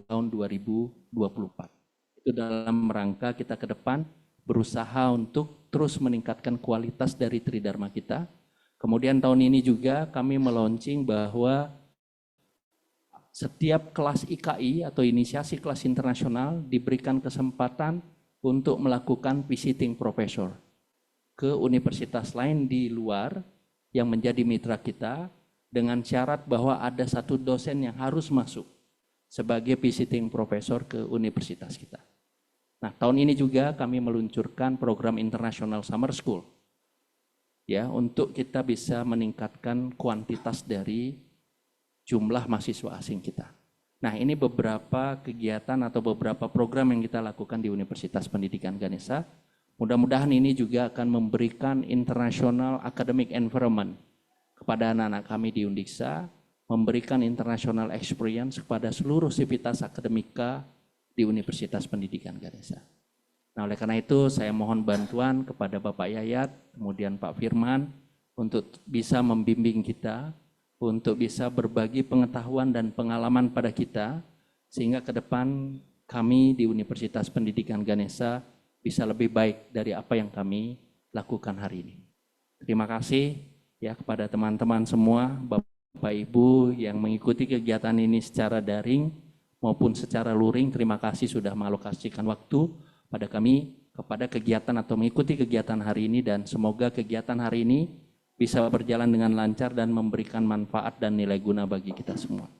tahun 2024. Itu dalam rangka kita ke depan berusaha untuk terus meningkatkan kualitas dari Tridharma kita. Kemudian tahun ini juga kami meluncing bahwa setiap kelas IKI atau inisiasi kelas internasional diberikan kesempatan untuk melakukan visiting professor ke universitas lain di luar yang menjadi mitra kita dengan syarat bahwa ada satu dosen yang harus masuk sebagai visiting professor ke universitas kita. Nah, tahun ini juga kami meluncurkan program International Summer School ya untuk kita bisa meningkatkan kuantitas dari jumlah mahasiswa asing kita. Nah, ini beberapa kegiatan atau beberapa program yang kita lakukan di Universitas Pendidikan Ganesha. Mudah-mudahan ini juga akan memberikan international academic environment kepada anak-anak kami di Undiksa, memberikan international experience kepada seluruh sivitas akademika di Universitas Pendidikan Ganesha. Nah, oleh karena itu saya mohon bantuan kepada Bapak Yayat, kemudian Pak Firman untuk bisa membimbing kita, untuk bisa berbagi pengetahuan dan pengalaman pada kita, sehingga ke depan kami di Universitas Pendidikan Ganesha bisa lebih baik dari apa yang kami lakukan hari ini. Terima kasih ya kepada teman-teman semua, Bapak Ibu yang mengikuti kegiatan ini secara daring maupun secara luring. Terima kasih sudah mengalokasikan waktu pada kami kepada kegiatan atau mengikuti kegiatan hari ini, dan semoga kegiatan hari ini bisa berjalan dengan lancar dan memberikan manfaat dan nilai guna bagi kita semua.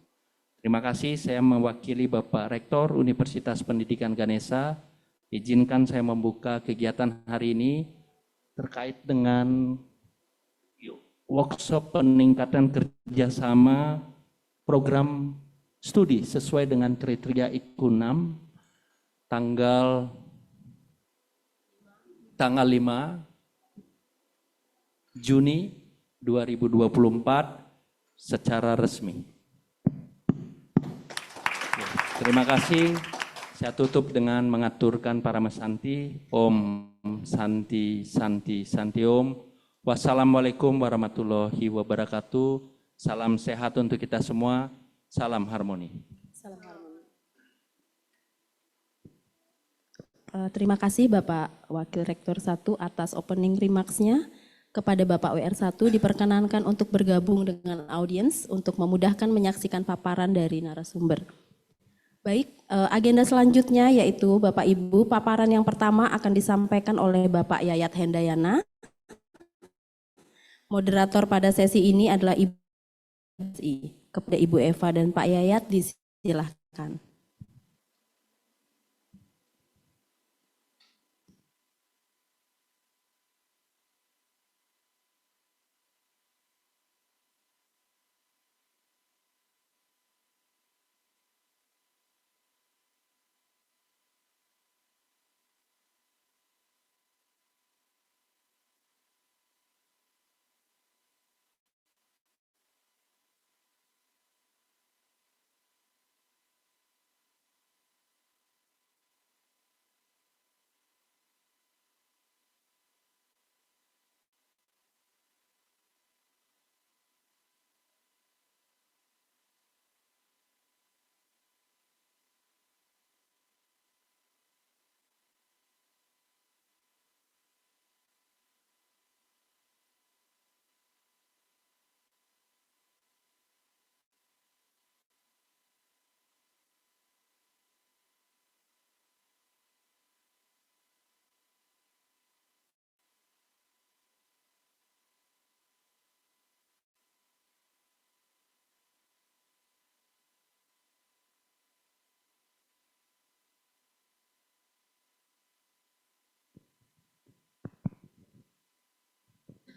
Terima kasih, saya mewakili Bapak Rektor Universitas Pendidikan Ganesha. Izinkan saya membuka kegiatan hari ini terkait dengan workshop peningkatan kerjasama program studi sesuai dengan kriteria IKU 6 tanggal 5 Juni 2024 secara resmi. Terima kasih. Saya tutup dengan mengaturkan Paramasanti. Om Santi Santi Santi Om. Wassalamualaikum warahmatullahi wabarakatuh. Salam sehat untuk kita semua. Salam harmoni. Salam harmoni. Terima kasih Bapak Wakil Rektor 1 atas opening remarks-nya. Kepada Bapak WR1 diperkenankan untuk bergabung dengan audiens untuk memudahkan menyaksikan paparan dari narasumber. Baik, agenda selanjutnya yaitu Bapak Ibu, paparan yang pertama akan disampaikan oleh Bapak Yayat Hendayana. Moderator pada sesi ini adalah Ibu. Kepada Ibu Eva dan Pak Yayat disilahkan.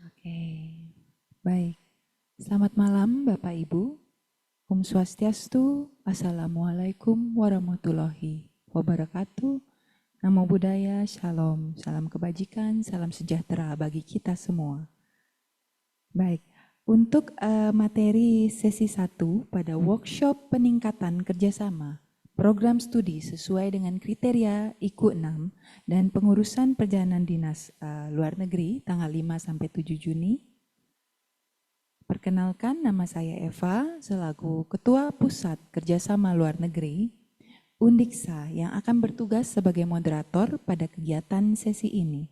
Oke, baik. Selamat malam Bapak Ibu. Om Swastiastu, Assalamualaikum warahmatullahi wabarakatuh. Namo Buddhaya, Shalom, salam kebajikan, salam sejahtera bagi kita semua. Baik, untuk materi sesi 1 pada workshop peningkatan kerjasama program studi sesuai dengan kriteria IKU 6 dan pengurusan perjalanan dinas luar negeri tanggal 5 sampai 7 Juni. Perkenalkan, nama saya Eva selaku Ketua Pusat Kerjasama Luar Negeri. Undiksa yang akan bertugas sebagai moderator pada kegiatan sesi ini.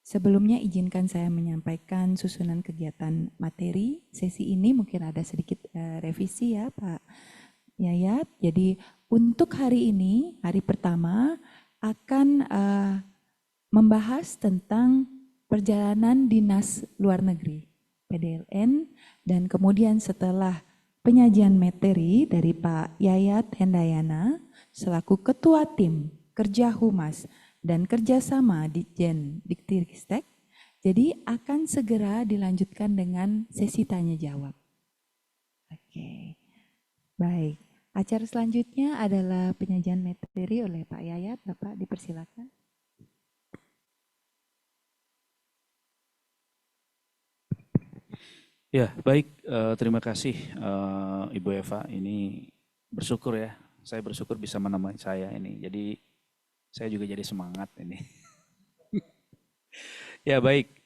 Sebelumnya izinkan saya menyampaikan susunan kegiatan materi sesi ini, mungkin ada sedikit revisi ya Pak Yayat. Jadi untuk hari ini, hari pertama akan membahas tentang perjalanan dinas luar negeri PDLN, dan kemudian setelah penyajian materi dari Pak Yayat Hendayana selaku Ketua Tim Kerja Humas dan Kerjasama Ditjen Diktiristek, jadi akan segera dilanjutkan dengan sesi tanya jawab. Oke, baik. Acara selanjutnya adalah penyajian materi oleh Pak Yayat. Bapak dipersilakan. Ya, baik. Terima kasih Ibu Eva. Ini bersyukur ya. Saya bersyukur bisa menemani saya ini. Jadi saya juga jadi semangat ini. Ya, baik.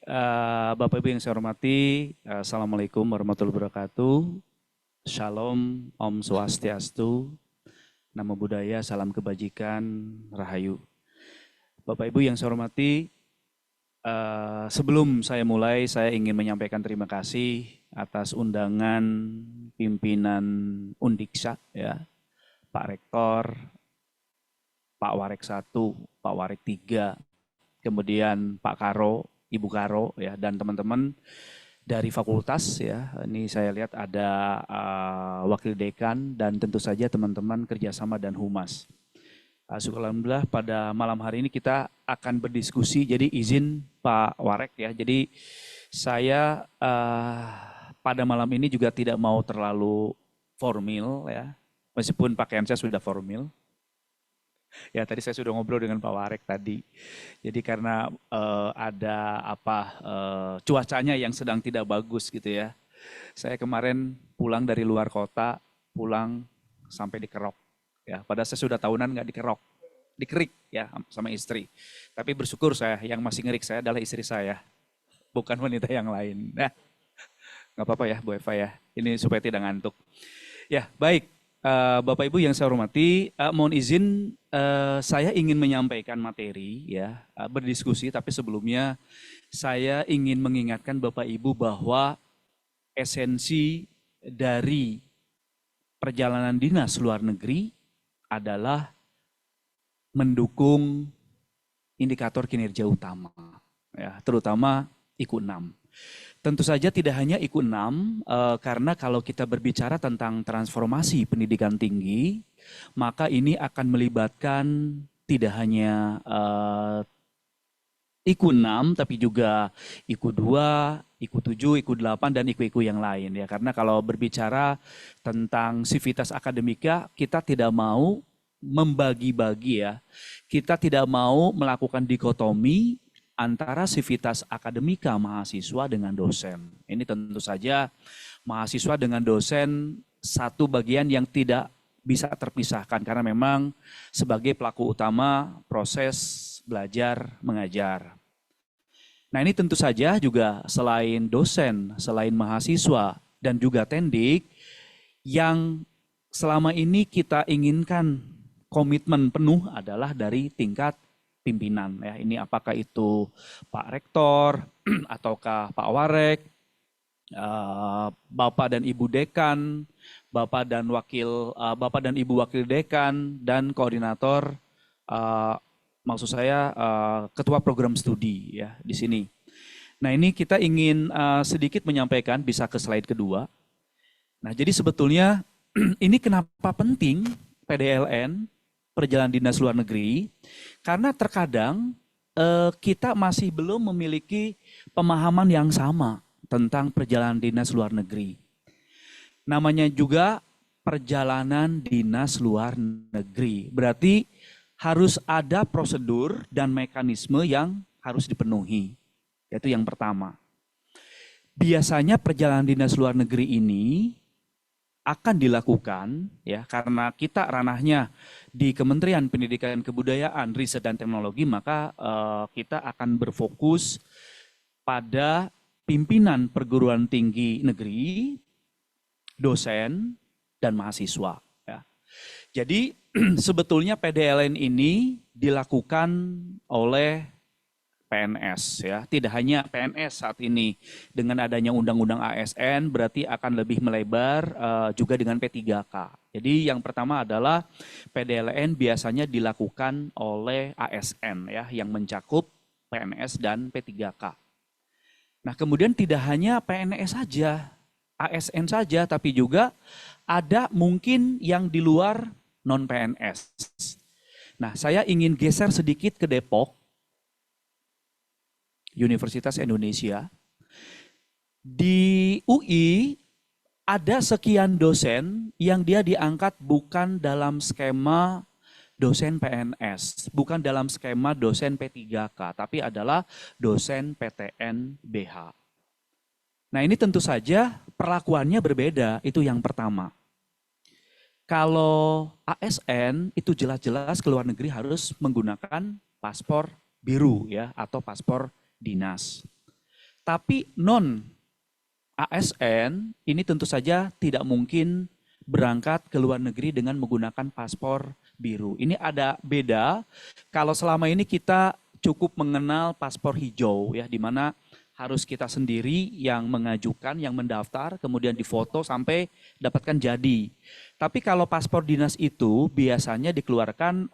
Bapak Ibu yang saya hormati, Assalamualaikum warahmatullahi wabarakatuh. Shalom, Om Swastiastu. Namo Buddhaya, salam kebajikan, rahayu. Bapak Ibu yang saya hormati, sebelum saya mulai, saya ingin menyampaikan terima kasih atas undangan pimpinan Undiksa, ya, Pak Rektor, Pak Warek 1, Pak Warek 3, kemudian Pak Karo, Ibu Karo, ya, dan teman-teman dari fakultas, ya. Ini saya lihat ada wakil dekan dan tentu saja teman-teman kerjasama dan humas. Alhamdulillah pada malam hari ini kita akan berdiskusi. Jadi izin Pak Warek ya. Jadi saya pada malam ini juga tidak mau terlalu formal ya. Meskipun pakaian saya sudah formal. Ya tadi saya sudah ngobrol dengan Pak Warek tadi. Jadi karena ada cuacanya yang sedang tidak bagus gitu ya. Saya kemarin pulang dari luar kota, pulang sampai di Kerok. Ya, padahal saya sudah tahunan nggak dikerok, dikerik ya sama istri. Tapi bersyukur saya, yang masih ngerik saya adalah istri saya, bukan wanita yang lain. Nah, nggak apa-apa ya Bu Eva ya, ini supaya tidak ngantuk. Ya baik, Bapak Ibu yang saya hormati, mohon izin saya ingin menyampaikan materi ya, berdiskusi. Tapi sebelumnya saya ingin mengingatkan Bapak Ibu bahwa esensi dari perjalanan dinas luar negeri adalah mendukung indikator kinerja utama, ya, terutama IQ 6. Tentu saja tidak hanya IQ 6, karena kalau kita berbicara tentang transformasi pendidikan tinggi, maka ini akan melibatkan tidak hanya IQ 6, tapi juga IQ 2, IQ 7, IQ 8, dan IQ yang lain. Ya, karena kalau berbicara tentang sivitas akademika, kita tidak mau membagi-bagi ya. Kita tidak mau melakukan dikotomi antara sivitas akademika mahasiswa dengan dosen. Ini tentu saja mahasiswa dengan dosen satu bagian yang tidak bisa terpisahkan, karena memang sebagai pelaku utama proses belajar mengajar. Nah ini tentu saja juga selain dosen, selain mahasiswa dan juga tendik, yang selama ini kita inginkan komitmen penuh adalah dari tingkat pimpinan. Ya, ini apakah itu Pak Rektor ataukah Pak Warek, Bapak dan Ibu Dekan, Bapak dan Ibu Wakil Dekan, dan koordinator, maksud saya ketua program studi ya di sini. Nah ini kita ingin sedikit menyampaikan, bisa ke slide kedua. Nah jadi sebetulnya ini kenapa penting PDLN, perjalanan dinas luar negeri, karena terkadang kita masih belum memiliki pemahaman yang sama tentang perjalanan dinas luar negeri. Namanya juga perjalanan dinas luar negeri, berarti harus ada prosedur dan mekanisme yang harus dipenuhi. Itu yang pertama. Biasanya perjalanan dinas luar negeri ini akan dilakukan ya karena kita ranahnya di Kementerian Pendidikan dan Kebudayaan, Riset dan Teknologi, maka kita akan berfokus pada pimpinan perguruan tinggi negeri, dosen, dan mahasiswa. Ya. Jadi sebetulnya PDLN ini dilakukan oleh PNS ya, tidak hanya PNS saat ini. Dengan adanya undang-undang ASN berarti akan lebih melebar juga dengan P3K. Jadi yang pertama adalah PDLN biasanya dilakukan oleh ASN ya, yang mencakup PNS dan P3K. Nah kemudian tidak hanya PNS saja, ASN saja, tapi juga ada mungkin yang di luar non-PNS. Nah saya ingin geser sedikit ke Depok, Universitas Indonesia. Di UI ada sekian dosen yang dia diangkat bukan dalam skema dosen PNS, bukan dalam skema dosen P3K, tapi adalah dosen PTN BH. Nah ini tentu saja perlakuannya berbeda, itu yang pertama. Kalau ASN itu jelas-jelas ke luar negeri harus menggunakan paspor biru ya, atau paspor dinas. Tapi non ASN ini tentu saja tidak mungkin berangkat ke luar negeri dengan menggunakan paspor biru. Ini ada beda kalau selama ini kita cukup mengenal paspor hijau ya, di mana harus kita sendiri yang mengajukan, yang mendaftar, kemudian difoto sampai dapatkan jadi. Tapi kalau paspor dinas itu biasanya dikeluarkan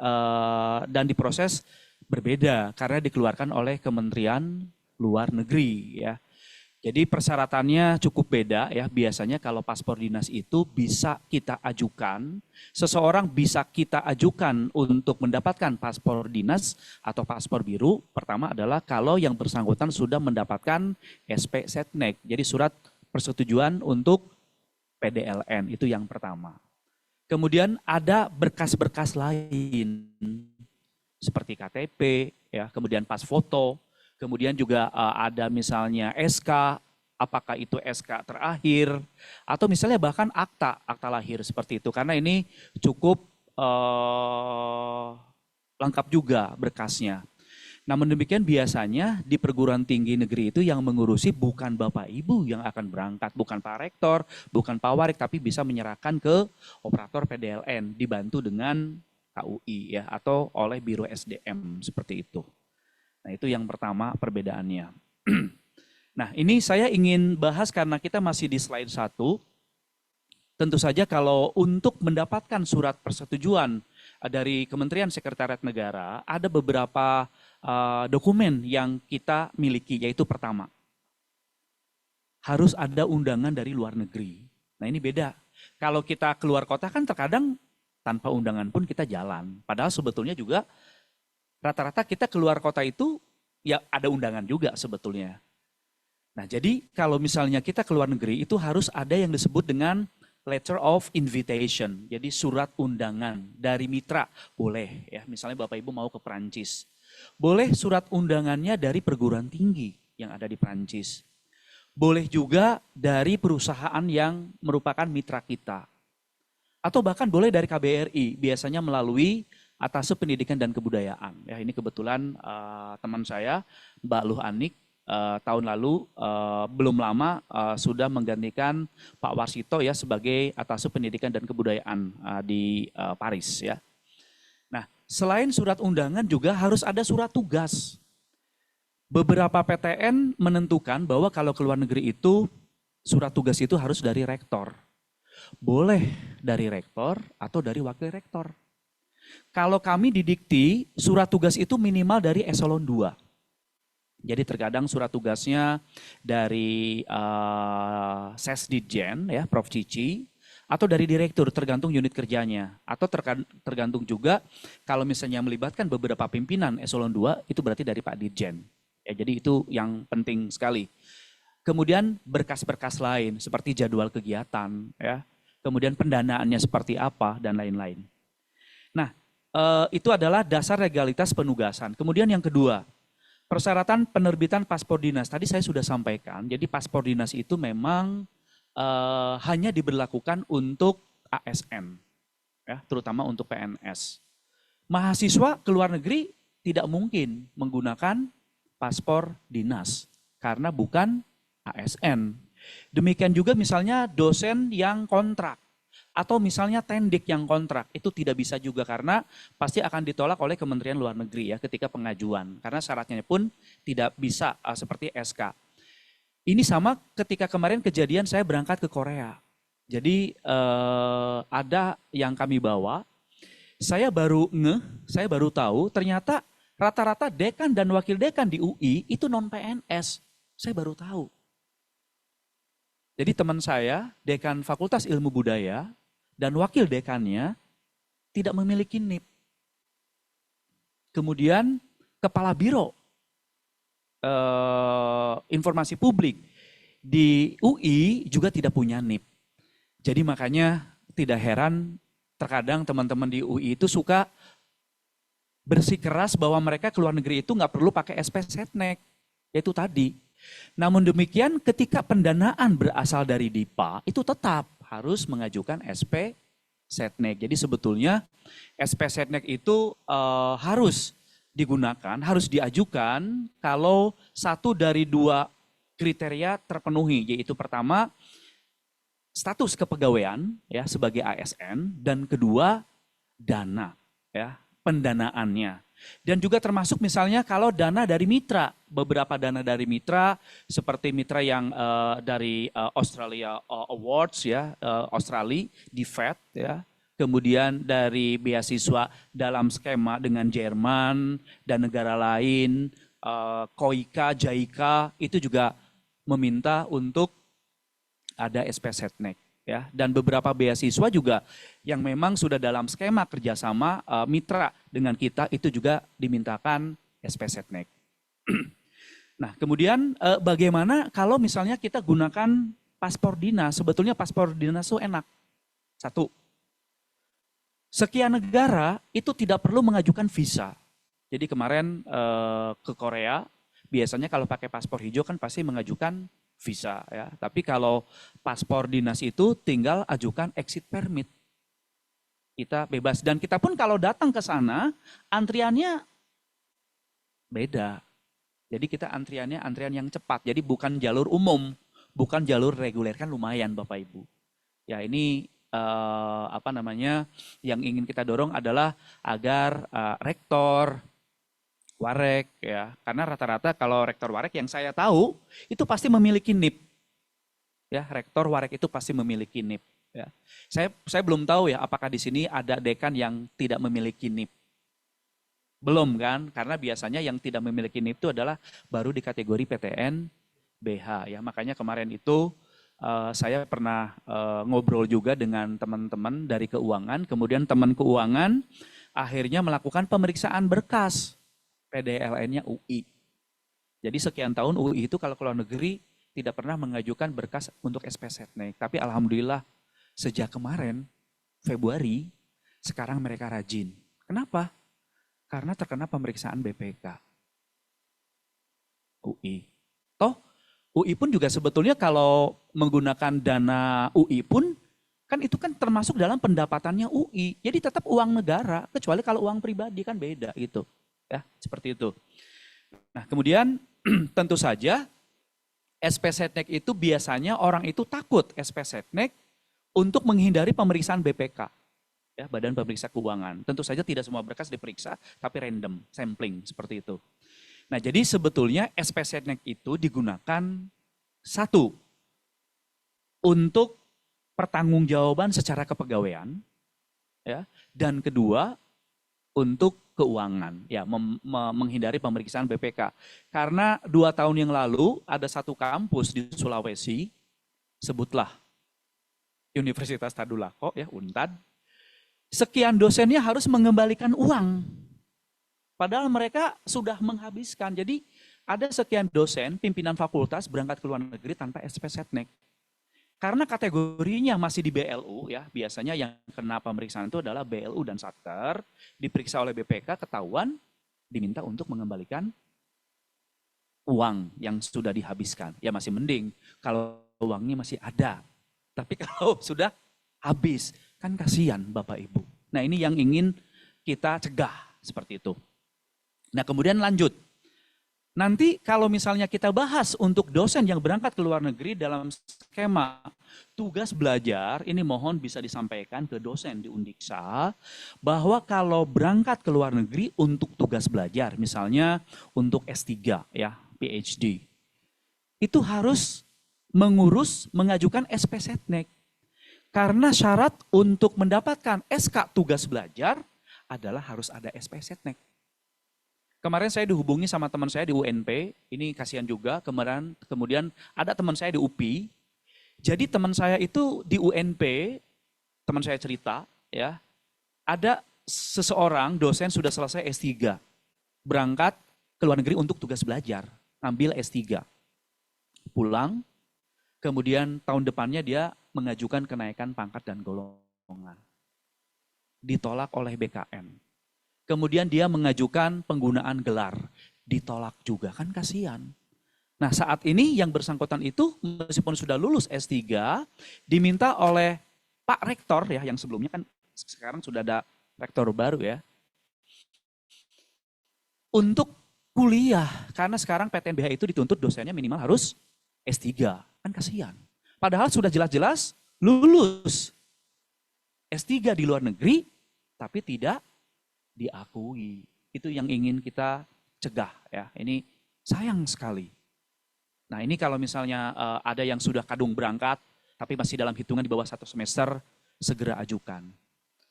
dan diproses berbeda karena dikeluarkan oleh Kementerian Luar Negeri ya. Jadi persyaratannya cukup beda ya. Biasanya kalau paspor dinas itu bisa kita ajukan, seseorang bisa kita ajukan untuk mendapatkan paspor dinas atau paspor biru. Pertama adalah kalau yang bersangkutan sudah mendapatkan SP Setnek, jadi surat persetujuan untuk PDLN, itu yang pertama. Kemudian ada berkas-berkas lain seperti KTP, ya, kemudian pas foto, kemudian juga ada misalnya SK, apakah itu SK terakhir, atau misalnya bahkan akta lahir seperti itu, karena ini cukup lengkap juga berkasnya. Namun demikian biasanya di perguruan tinggi negeri itu yang mengurusi bukan Bapak Ibu yang akan berangkat, bukan Pak Rektor, bukan Pak Warik, tapi bisa menyerahkan ke operator PDLN, dibantu dengan KUI ya, atau oleh Biro SDM seperti itu. Nah itu yang pertama perbedaannya. Nah ini saya ingin bahas karena kita masih di slide 1. Tentu saja kalau untuk mendapatkan surat persetujuan dari Kementerian Sekretariat Negara, ada beberapa dokumen yang kita miliki, yaitu pertama, harus ada undangan dari luar negeri. Nah ini beda. Kalau kita keluar kota kan terkadang tanpa undangan pun kita jalan. Padahal sebetulnya juga rata-rata kita keluar kota itu ya ada undangan juga sebetulnya. Nah jadi kalau misalnya kita keluar negeri itu harus ada yang disebut dengan letter of invitation. Jadi surat undangan dari mitra boleh ya. Misalnya Bapak Ibu mau ke Perancis. Boleh surat undangannya dari perguruan tinggi yang ada di Perancis. Boleh juga dari perusahaan yang merupakan mitra kita. Atau bahkan boleh dari KBRI, biasanya melalui Atase Pendidikan dan Kebudayaan. Ya, ini kebetulan teman saya, Mbak Luh Anik, tahun lalu belum lama sudah menggantikan Pak Warsito ya sebagai Atase Pendidikan dan Kebudayaan di Paris ya. Nah, selain surat undangan juga harus ada surat tugas. Beberapa PTN menentukan bahwa kalau ke luar negeri itu surat tugas itu harus dari rektor. Boleh dari rektor atau dari wakil rektor. Kalau kami di Dikti, surat tugas itu minimal dari eselon 2. Jadi terkadang surat tugasnya dari Sesditjen ya, Prof Cici, atau dari direktur tergantung unit kerjanya, atau tergantung juga kalau misalnya melibatkan beberapa pimpinan eselon 2 itu berarti dari Pak Dirjen. Ya, jadi itu yang penting sekali. Kemudian berkas-berkas lain seperti jadwal kegiatan ya. Kemudian pendanaannya seperti apa dan lain-lain. Nah, itu adalah dasar legalitas penugasan. Kemudian yang kedua, persyaratan penerbitan paspor dinas. Tadi saya sudah sampaikan, jadi paspor dinas itu memang hanya diberlakukan untuk ASN, ya, terutama untuk PNS. Mahasiswa ke luar negeri tidak mungkin menggunakan paspor dinas karena bukan ASN. Demikian juga misalnya dosen yang kontrak Atau misalnya tendik yang kontrak, itu tidak bisa juga karena pasti akan ditolak oleh Kementerian Luar Negeri ya ketika pengajuan. Karena syaratnya pun tidak bisa seperti SK. Ini sama ketika kemarin kejadian saya berangkat ke Korea. Jadi ada yang kami bawa, saya baru tahu ternyata rata-rata dekan dan wakil dekan di UI itu non PNS. Saya baru tahu. Jadi teman saya, dekan Fakultas Ilmu Budaya dan wakil dekannya tidak memiliki NIP. Kemudian kepala biro informasi publik di UI juga tidak punya NIP. Jadi makanya tidak heran terkadang teman-teman di UI itu suka bersikeras bahwa mereka ke luar negeri itu nggak perlu pakai SP Setnek, yaitu tadi. Namun demikian ketika pendanaan berasal dari DIPA itu tetap harus mengajukan SP Setnek. Jadi sebetulnya SP Setnek itu harus digunakan, harus diajukan kalau satu dari dua kriteria terpenuhi, yaitu pertama status kepegawaian ya sebagai ASN dan kedua dana ya pendanaannya. Dan juga termasuk misalnya kalau dana dari mitra, beberapa dana dari mitra seperti mitra yang dari Australia Awards ya, Australia di FED ya, kemudian dari beasiswa dalam skema dengan Jerman dan negara lain, KOIKA, JAIKA itu juga meminta untuk ada SP Setnek. Ya, dan beberapa beasiswa juga yang memang sudah dalam skema kerjasama mitra dengan kita itu juga dimintakan SP Setnek. Nah kemudian bagaimana kalau misalnya kita gunakan paspor dinas, sebetulnya paspor dinas itu enak. Satu, sekian negara itu tidak perlu mengajukan visa. Jadi kemarin ke Korea, biasanya kalau pakai paspor hijau kan pasti mengajukan visa ya. Tapi kalau paspor dinas itu tinggal ajukan exit permit. Kita bebas dan kita pun kalau datang ke sana antriannya beda. Jadi kita antriannya antrian yang cepat. Jadi bukan jalur umum, bukan jalur reguler, kan lumayan Bapak Ibu. Ya ini yang ingin kita dorong adalah agar rektor Warek ya, karena rata-rata kalau rektor Warek yang saya tahu itu pasti memiliki NIP. Ya, rektor Warek itu pasti memiliki NIP ya. Saya belum tahu ya apakah di sini ada dekan yang tidak memiliki NIP. Belum kan? Karena biasanya yang tidak memiliki NIP itu adalah baru di kategori PTN BH ya. Makanya kemarin itu saya pernah ngobrol juga dengan teman-teman dari keuangan, kemudian teman keuangan akhirnya melakukan pemeriksaan berkas PDLN-nya UI. Jadi sekian tahun UI itu kalau ke luar negeri tidak pernah mengajukan berkas untuk SP Setnek. Tapi alhamdulillah sejak kemarin Februari sekarang mereka rajin. Kenapa? Karena terkena pemeriksaan BPK UI. Toh UI pun juga sebetulnya kalau menggunakan dana UI pun kan itu kan termasuk dalam pendapatannya UI. Jadi tetap uang negara, kecuali kalau uang pribadi kan beda gitu. Ya, seperti itu. Nah, kemudian tentu saja SP Setnek itu biasanya orang itu takut SP Setnek untuk menghindari pemeriksaan BPK. Ya, Badan Pemeriksa Keuangan. Tentu saja tidak semua berkas diperiksa, tapi random, sampling, seperti itu. Nah, jadi sebetulnya SP Setnek itu digunakan satu, untuk pertanggungjawaban secara kepegawaian, ya, dan kedua, untuk keuangan, ya menghindari pemeriksaan BPK. Karena 2 tahun yang lalu ada satu kampus di Sulawesi, sebutlah Universitas Tadulako, ya UNTAD, sekian dosennya harus mengembalikan uang. Padahal mereka sudah menghabiskan. Jadi ada sekian dosen, pimpinan fakultas berangkat ke luar negeri tanpa SP Setnek. Karena kategorinya masih di BLU ya, biasanya yang kena pemeriksaan itu adalah BLU dan Satker, diperiksa oleh BPK, ketahuan, diminta untuk mengembalikan uang yang sudah dihabiskan. Ya masih mending kalau uangnya masih ada. Tapi kalau sudah habis, kan kasihan Bapak Ibu. Nah ini yang ingin kita cegah seperti itu. Nah kemudian lanjut. Nanti kalau misalnya kita bahas untuk dosen yang berangkat ke luar negeri dalam skema tugas belajar, ini mohon bisa disampaikan ke dosen di Undiksa, bahwa kalau berangkat ke luar negeri untuk tugas belajar, misalnya untuk S3 ya, PhD, itu harus mengajukan SP Setnek. Karena syarat untuk mendapatkan SK tugas belajar adalah harus ada SP Setnek. Kemarin saya dihubungi sama teman saya di UNP, ini kasihan juga, kemudian ada teman saya di UPI. Jadi teman saya itu di UNP, teman saya cerita, ya, ada seseorang dosen sudah selesai S3, berangkat ke luar negeri untuk tugas belajar, ambil S3. Pulang, kemudian tahun depannya dia mengajukan kenaikan pangkat dan golongan. Ditolak oleh BKN. Kemudian dia mengajukan penggunaan gelar, ditolak juga, kan kasihan. Nah saat ini yang bersangkutan itu meskipun sudah lulus S3, diminta oleh Pak Rektor ya, yang sebelumnya kan sekarang sudah ada rektor baru ya, untuk kuliah, karena sekarang PTNBH itu dituntut dosennya minimal harus S3, kan kasihan. Padahal sudah jelas-jelas lulus S3 di luar negeri, tapi tidak diakui. Itu yang ingin kita cegah ya. Ini sayang sekali. Nah ini kalau misalnya ada yang sudah kadung berangkat, tapi masih dalam hitungan di bawah 1 semester, segera ajukan.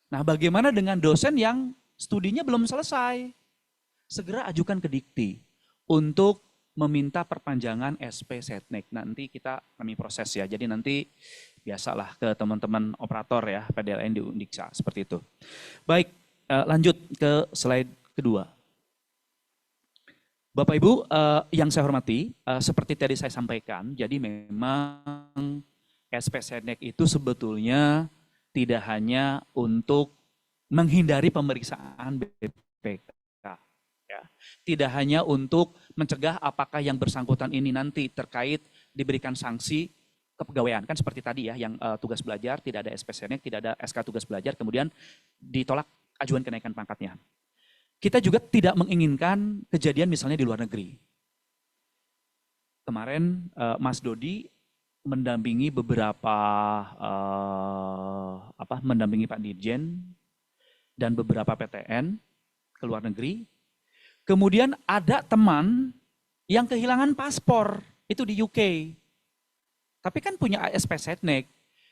Nah bagaimana dengan dosen yang studinya belum selesai? Segera ajukan ke Dikti untuk meminta perpanjangan SP Setnek. Nanti kami proses ya. Jadi nanti biasalah ke teman-teman operator ya, PDLN di Undiksa, seperti itu. Baik. Lanjut ke slide kedua. Bapak Ibu yang saya hormati, seperti tadi saya sampaikan, jadi memang SP Setnek itu sebetulnya tidak hanya untuk menghindari pemeriksaan BPK, ya. Tidak hanya untuk mencegah apakah yang bersangkutan ini nanti terkait diberikan sanksi kepegawaian, kan seperti tadi ya, yang tugas belajar tidak ada SP Setnek, tidak ada SK tugas belajar, kemudian ditolak ajuan kenaikan pangkatnya. Kita juga tidak menginginkan kejadian misalnya di luar negeri. Kemarin Mas Dodi mendampingi mendampingi Pak Dirjen dan beberapa PTN ke luar negeri. Kemudian ada teman yang kehilangan paspor, itu di UK. Tapi kan punya SP Setnek,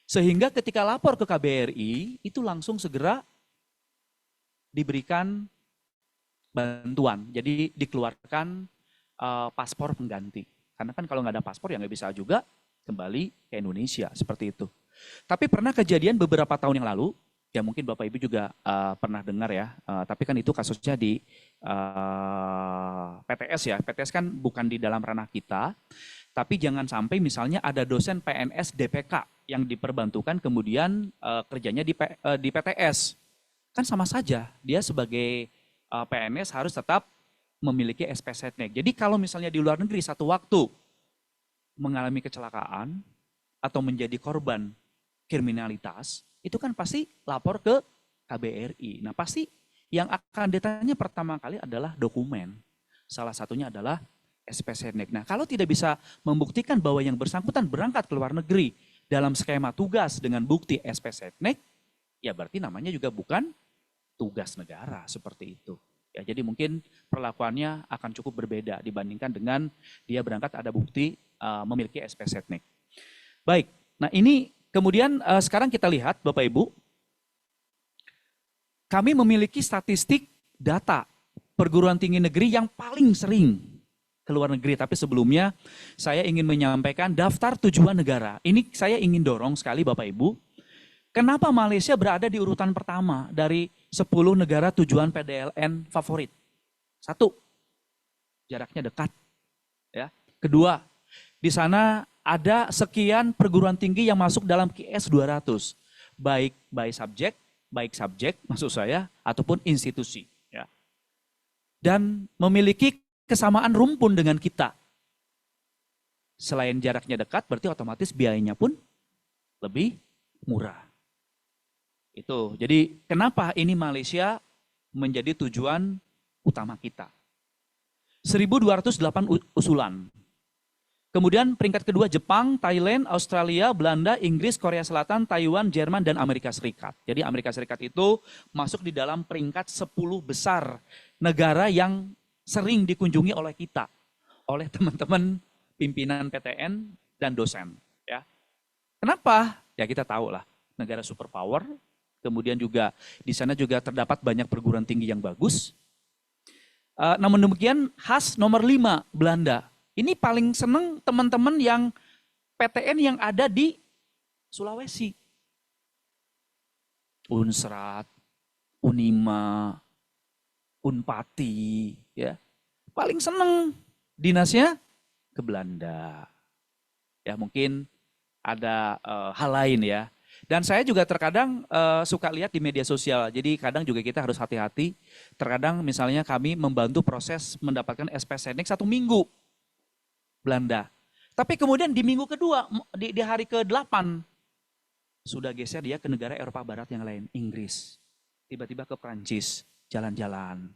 sehingga ketika lapor ke KBRI, itu langsung segera diberikan bantuan, jadi dikeluarkan paspor pengganti. Karena kan kalau nggak ada paspor ya nggak bisa juga kembali ke Indonesia, seperti itu. Tapi pernah kejadian beberapa tahun yang lalu, ya mungkin Bapak Ibu juga pernah dengar ya, tapi kan itu kasusnya di PTS ya, PTS kan bukan di dalam ranah kita, tapi jangan sampai misalnya ada dosen PNS DPK yang diperbantukan kemudian kerjanya di PTS. Kan sama saja, dia sebagai PNS harus tetap memiliki SP Setnek. Jadi kalau misalnya di luar negeri satu waktu mengalami kecelakaan atau menjadi korban kriminalitas, itu kan pasti lapor ke KBRI. Nah pasti yang akan ditanya pertama kali adalah dokumen. Salah satunya adalah SP Setnek. Nah kalau tidak bisa membuktikan bahwa yang bersangkutan berangkat ke luar negeri dalam skema tugas dengan bukti SP Setnek, ya berarti namanya juga bukan tugas negara, seperti itu. Ya, jadi mungkin perlakuannya akan cukup berbeda dibandingkan dengan dia berangkat ada bukti memiliki SP Setnek. Baik, nah ini kemudian sekarang kita lihat Bapak Ibu, kami memiliki statistik data perguruan tinggi negeri yang paling sering ke luar negeri. Tapi sebelumnya saya ingin menyampaikan daftar tujuan negara. Ini saya ingin dorong sekali Bapak Ibu. Kenapa Malaysia berada di urutan pertama dari 10 negara tujuan PDLN favorit? 1, jaraknya dekat. Ya. Kedua, di sana ada sekian perguruan tinggi yang masuk dalam QS 200. Baik subjek maksud saya, ataupun institusi. Ya. Dan memiliki kesamaan rumpun dengan kita. Selain jaraknya dekat, berarti otomatis biayanya pun lebih murah. Itu. Jadi kenapa ini Malaysia menjadi tujuan utama kita? 1.208 usulan. Kemudian peringkat kedua Jepang, Thailand, Australia, Belanda, Inggris, Korea Selatan, Taiwan, Jerman, dan Amerika Serikat. Jadi Amerika Serikat itu masuk di dalam peringkat 10 besar negara yang sering dikunjungi oleh kita, oleh teman-teman pimpinan PTN dan dosen. Ya. Kenapa? Ya kita tahu lah, negara superpower, kemudian juga di sana juga terdapat banyak perguruan tinggi yang bagus. Namun demikian khas nomor 5 Belanda. Ini paling seneng teman-teman yang PTN yang ada di Sulawesi. Unsrat, Unima, Unpati, ya. Paling seneng dinasnya ke Belanda. Ya mungkin ada hal lain ya. Dan saya juga terkadang suka lihat di media sosial. Jadi kadang juga kita harus hati-hati. Terkadang misalnya kami membantu proses mendapatkan SPSNX 1 minggu. Belanda. Tapi kemudian di minggu kedua, di hari ke-8, sudah geser dia ke negara Eropa Barat yang lain, Inggris. Tiba-tiba ke Prancis, jalan-jalan.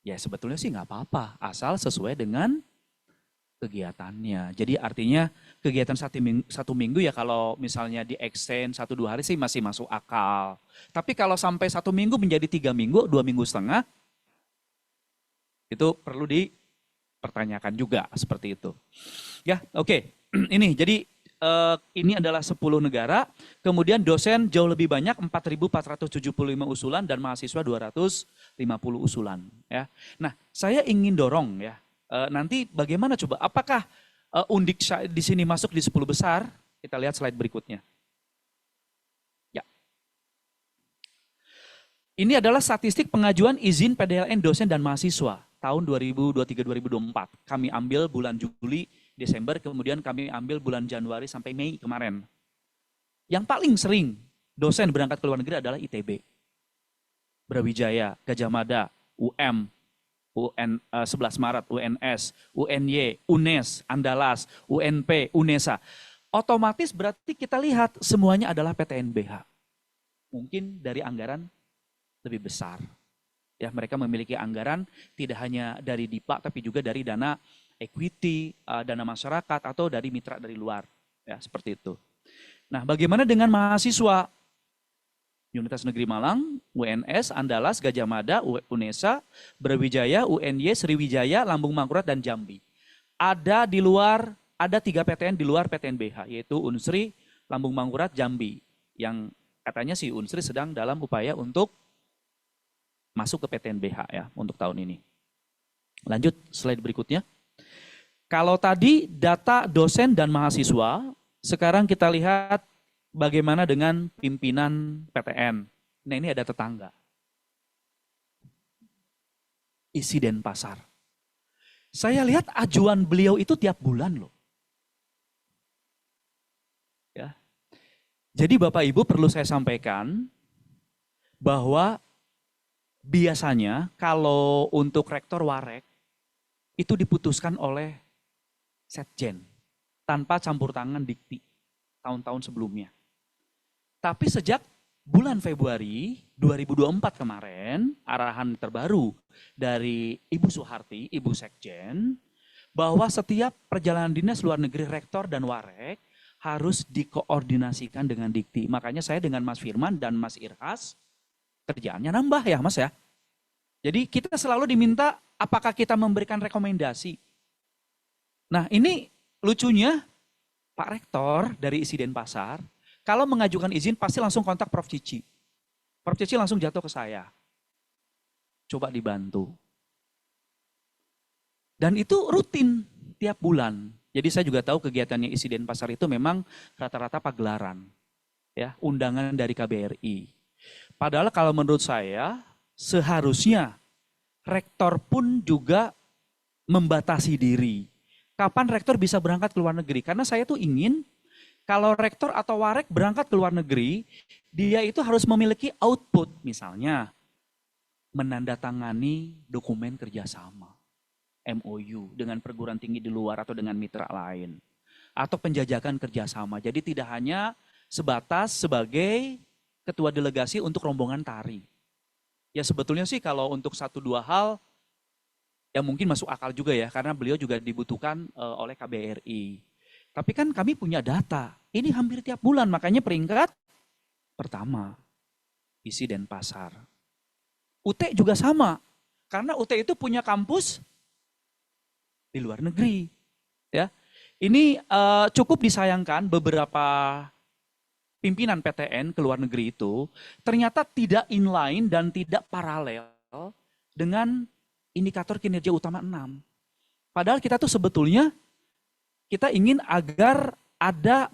Ya sebetulnya sih nggak apa-apa, asal sesuai dengan kegiatannya. Jadi artinya kegiatan 1 minggu ya kalau misalnya di extend 1-2 hari sih masih masuk akal. Tapi kalau sampai 1 minggu menjadi 3 minggu, 2 minggu setengah, itu perlu dipertanyakan juga seperti itu. Ya, oke. Ini jadi ini adalah 10 negara, kemudian dosen jauh lebih banyak 4.475 usulan dan mahasiswa 250 usulan ya. Nah, saya ingin dorong ya. Nanti bagaimana coba apakah Undiksa di sini masuk di 10 besar? Kita lihat slide berikutnya. Ya. Ini adalah statistik pengajuan izin PDLN dosen dan mahasiswa tahun 2023-2024. Kami ambil bulan Juli, Desember, kemudian kami ambil bulan Januari sampai Mei kemarin. Yang paling sering dosen berangkat ke luar negeri adalah ITB, Brawijaya, Gajah Mada, UM, 11 Maret, UNS, UNY, UNES, Andalas, UNP, UNESA. Otomatis berarti kita lihat semuanya adalah PTNBH. Mungkin dari anggaran lebih besar. Ya, mereka memiliki anggaran tidak hanya dari DIPA tapi juga dari dana equity, dana masyarakat atau dari mitra dari luar. Ya, seperti itu. Nah, bagaimana dengan mahasiswa? Universitas Negeri Malang, UNS, Andalas, Gajah Mada, UNESA, Brawijaya, UNY, Sriwijaya, Lambung Mangkurat, dan Jambi. Ada di luar, ada 3 PTN di luar PTNBH, yaitu Unsri, Lambung Mangkurat, Jambi. Yang katanya si Unsri sedang dalam upaya untuk masuk ke PTNBH ya untuk tahun ini. Lanjut slide berikutnya. Kalau tadi data dosen dan mahasiswa, sekarang kita lihat bagaimana dengan pimpinan PTN. Nah ini ada tetangga. Isi Denpasar. Saya lihat ajuan beliau itu tiap bulan loh. Ya. Jadi Bapak Ibu perlu saya sampaikan bahwa biasanya kalau untuk rektor warek itu diputuskan oleh Setjen tanpa campur tangan dikti tahun-tahun sebelumnya. Tapi sejak bulan Februari 2024 kemarin, arahan terbaru dari Ibu Soeharti, Ibu Sekjen, bahwa setiap perjalanan dinas luar negeri rektor dan warek harus dikoordinasikan dengan dikti. Makanya saya dengan Mas Firman dan Mas Irhas, kerjaannya nambah ya Mas ya. Jadi kita selalu diminta apakah kita memberikan rekomendasi. Nah ini lucunya Pak Rektor dari ISI Denpasar, kalau mengajukan izin pasti langsung kontak Prof. Cici. Prof. Cici langsung jatuh ke saya. Coba dibantu. Dan itu rutin tiap bulan. Jadi saya juga tahu kegiatannya ISI Denpasar itu memang rata-rata pagelaran. Ya, undangan dari KBRI. Padahal kalau menurut saya seharusnya rektor pun juga membatasi diri. Kapan rektor bisa berangkat ke luar negeri? Karena saya tuh ingin kalau rektor atau warek berangkat ke luar negeri, dia itu harus memiliki output. Misalnya menandatangani dokumen kerjasama, MOU dengan perguruan tinggi di luar atau dengan mitra lain. Atau penjajakan kerjasama. Jadi tidak hanya sebatas sebagai ketua delegasi untuk rombongan tari. Ya sebetulnya sih kalau untuk 1-2 hal yang mungkin masuk akal juga ya, karena beliau juga dibutuhkan oleh KBRI. Tapi kan kami punya data, ini hampir tiap bulan, makanya peringkat pertama, isi Denpasar. UT juga sama, karena UT itu punya kampus di luar negeri. Ya, ini cukup disayangkan beberapa pimpinan PTN ke luar negeri itu ternyata tidak inline dan tidak paralel dengan indikator kinerja utama 6. Padahal kita tuh sebetulnya kita ingin agar ada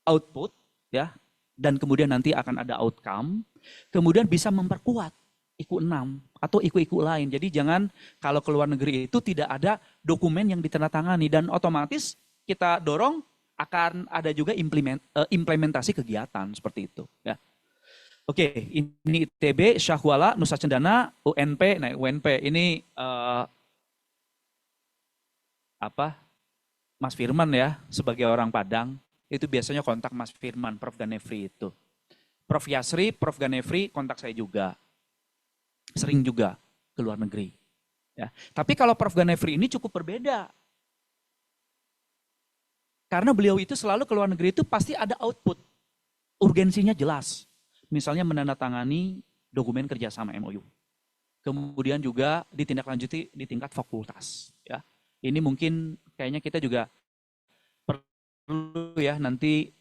output ya, dan kemudian nanti akan ada outcome, kemudian bisa memperkuat IKU 6 atau IKU-IKU lain. Jadi jangan kalau ke luar negeri itu tidak ada dokumen yang ditandatangani, dan otomatis kita dorong akan ada juga implementasi kegiatan seperti itu ya. Oke, ini ITB, Syahwala, Nusa Cendana, UNP. Nah, UNP ini Mas Firman ya, sebagai orang Padang, itu biasanya kontak Mas Firman, Prof. Ganefri itu. Prof. Yasri, Prof. Ganefri kontak saya juga. Sering juga ke luar negeri. Ya. Tapi kalau Prof. Ganefri ini cukup berbeda. Karena beliau itu selalu ke luar negeri itu pasti ada output. Urgensinya jelas. Misalnya menandatangani dokumen kerjasama MOU. Kemudian juga ditindaklanjuti di tingkat fakultas. Ya. Ini mungkin kayaknya kita juga perlu ya nanti